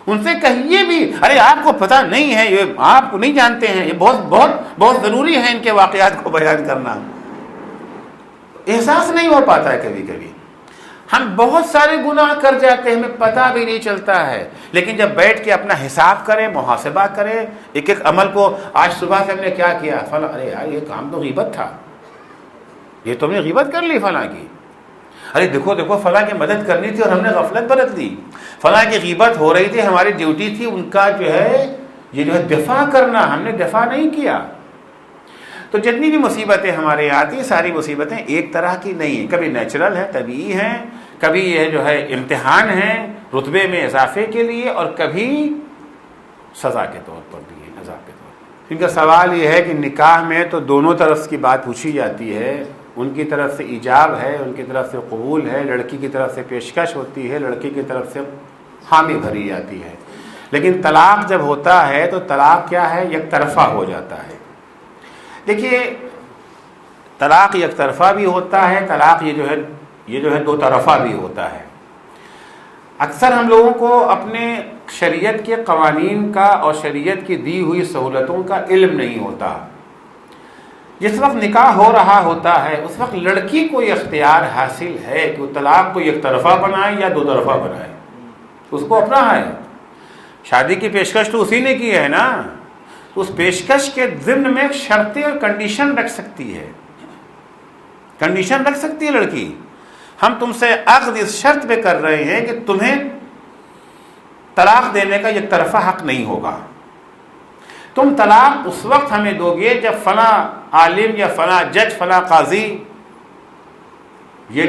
ان سے کہیے بھی ارے آپ کو پتہ نہیں ہے، یہ آپ کو نہیں جانتے ہیں، یہ بہت بہت بہت ضروری ہے ان کے واقعات کو بیان کرنا. احساس نہیں ہو پاتا ہے. کبھی کبھی ہم بہت سارے گناہ کر جاتے ہیں، ہمیں پتہ بھی نہیں چلتا ہے. لیکن جب بیٹھ کے اپنا حساب کریں، محاسبہ کریں، ایک ایک عمل کو، آج صبح سے ہم نے کیا کیا، فلاں، ارے یار یہ کام تو غیبت تھا، یہ تو ہم نے غیبت کر لی فلاں کی. ارے دیکھو فلاں کی مدد کرنی تھی اور ہم نے غفلت برت لی. فلاں کی غیبت ہو رہی تھی، ہماری ڈیوٹی تھی ان کا یہ دفاع کرنا، ہم نے دفاع نہیں کیا. تو جتنی بھی مصیبتیں ہمارے یہاں آتی ہیں ساری مصیبتیں ایک طرح کی نہیں ہیں. کبھی نیچرل ہیں، طبیعی ہیں، کبھی یہ امتحان ہیں رتبے میں اضافے کے لیے، اور کبھی سزا کے طور پر بھی ہے، عذاب کے طور پر. کیونکہ سوال یہ ہے کہ نکاح میں تو دونوں طرف کی بات پوچھی جاتی ہے. ان کی طرف سے ایجاب ہے، ان کی طرف سے قبول ہے، لڑکی کی طرف سے پیشکش ہوتی ہے، لڑکی کی طرف سے حامی بھری جاتی ہے. لیکن طلاق جب ہوتا ہے تو طلاق کیا ہے؟ یک طرفہ ہو جاتا ہے. دیکھیے طلاق یک طرفہ بھی ہوتا ہے، طلاق یہ جو ہے دو طرفہ بھی ہوتا ہے. اکثر ہم لوگوں کو اپنے شریعت کے قوانین کا اور شریعت کی دی ہوئی سہولتوں کا علم نہیں ہوتا. جس وقت نکاح ہو رہا ہوتا ہے اس وقت لڑکی کو یہ اختیار حاصل ہے کہ وہ طلاق کو یک طرفہ بنائے یا دو طرفہ بنائے، اس کو اپنا ہے. شادی کی پیشکش تو اسی نے کی ہے نا، تو اس پیشکش کے ضمن میں شرطیں اور کنڈیشن رکھ سکتی ہے. کنڈیشن رکھ سکتی ہے لڑکی. ہم تم سے عقد اس شرط پہ کر رہے ہیں کہ تمہیں طلاق دینے کا یک طرفہ حق نہیں ہوگا. تم طلاق اس وقت ہمیں دو گے جب فلاں عالم یا فلاں جج، فلاں قاضی یہ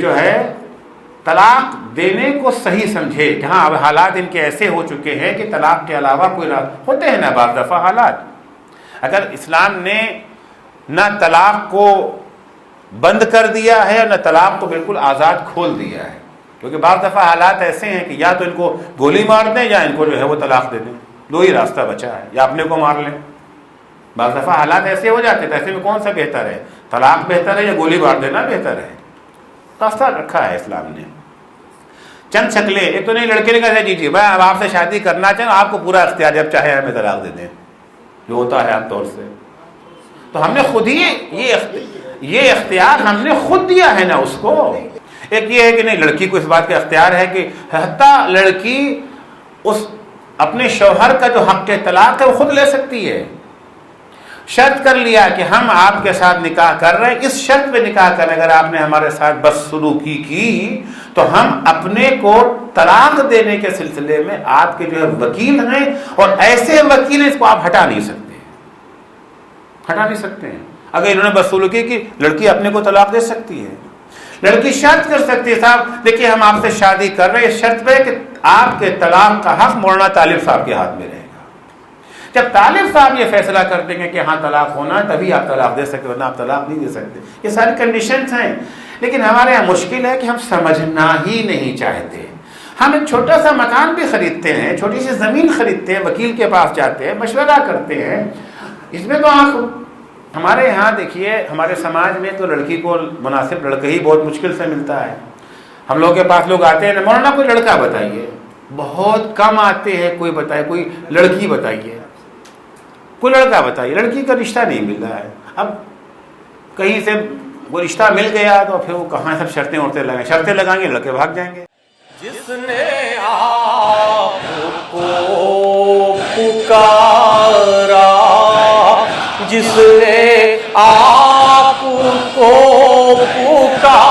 طلاق دینے کو صحیح سمجھے کہ ہاں اب حالات ان کے ایسے ہو چکے ہیں کہ طلاق کے علاوہ کوئی ہوتے ہیں نا بعض دفعہ حالات. اگر اسلام نے نہ طلاق کو بند کر دیا ہے اور نہ طلاق کو بالکل آزاد کھول دیا ہے، کیونکہ بعض دفعہ حالات ایسے ہیں کہ یا تو ان کو گولی مار دیں یا ان کو وہ طلاق دے دیں، دو ہی راستہ بچا ہے، یا اپنے کو مار لیں. بعض دفعہ حالات ایسے ہو جاتے ہیں، ایسے میں کون سا بہتر ہے؟ طلاق بہتر ہے یا گولی مار دینا بہتر ہے؟ راستہ رکھا ہے اسلام نے. چند شکلیں، ایک تو نہیں لڑکے نے کہا جی میں اب آپ سے شادی کرنا چاہوں، آپ کو پورا اختیار، جب چاہے ہمیں طلاق دے دیں، جو ہوتا ہے عام طور سے. تو ہم نے خود ہی یہ اختیار ہم نے خود دیا ہے نا اس کو. ایک یہ ہے کہ نہیں، لڑکی کو اس بات کا اختیار ہے کہ حتیٰ لڑکی اس اپنے شوہر کا جو حق طلاق ہے وہ خود لے سکتی ہے. شرط کر لیا کہ ہم آپ کے ساتھ نکاح کر رہے ہیں، اس شرط پہ نکاح کر رہے ہیں، اگر آپ نے ہمارے ساتھ بدسلوکی کی تو ہم اپنے کو طلاق دینے کے سلسلے میں آپ کے وکیل ہیں، اور ایسے وکیل ہیں اس کو آپ ہٹا نہیں سکتے ہیں. اگر انہوں نے بدسلوکی کی، لڑکی اپنے کو طلاق دے سکتی ہے. لڑکی شرط کر سکتی ہے صاحب دیکھیے ہم آپ سے شادی کر رہے ہیں، اس شرط پہ کہ آپ کے طلاق کا حق مولانا طالب صاحب کے ہاتھ میں رہے گا. جب طالب صاحب یہ فیصلہ کر دیں گے کہ ہاں طلاق ہونا ہے تبھی آپ طلاق دے سکتے، ورنہ آپ طلاق نہیں دے سکتے. یہ ساری کنڈیشنز ہیں. لیکن ہمارے یہاں مشکل ہے کہ ہم سمجھنا ہی نہیں چاہتے. ہم ایک چھوٹا سا مکان بھی خریدتے ہیں، چھوٹی سی زمین خریدتے ہیں، وکیل کے پاس جاتے ہیں، مشورہ کرتے ہیں. اس میں تو ہمارے یہاں دیکھیے ہمارے سماج میں تو لڑکی کو مناسب لڑکا ہی بہت مشکل سے ملتا ہے. ہم لوگوں کے پاس لوگ آتے ہیں، مولانا کوئی لڑکا بتائیے. بہت کم آتے ہیں کوئی بتائے، کوئی لڑکی بتائیے، کوئی لڑکا بتائیے. لڑکی کا رشتہ نہیں مل رہا ہے. اب کہیں سے وہ رشتہ مل گیا تو پھر وہ کہاں سب شرطیں لگائیں گے، لڑکے بھاگ جائیں گے. جس نے آپ کو پکارا، جس نے آپ کو پکارا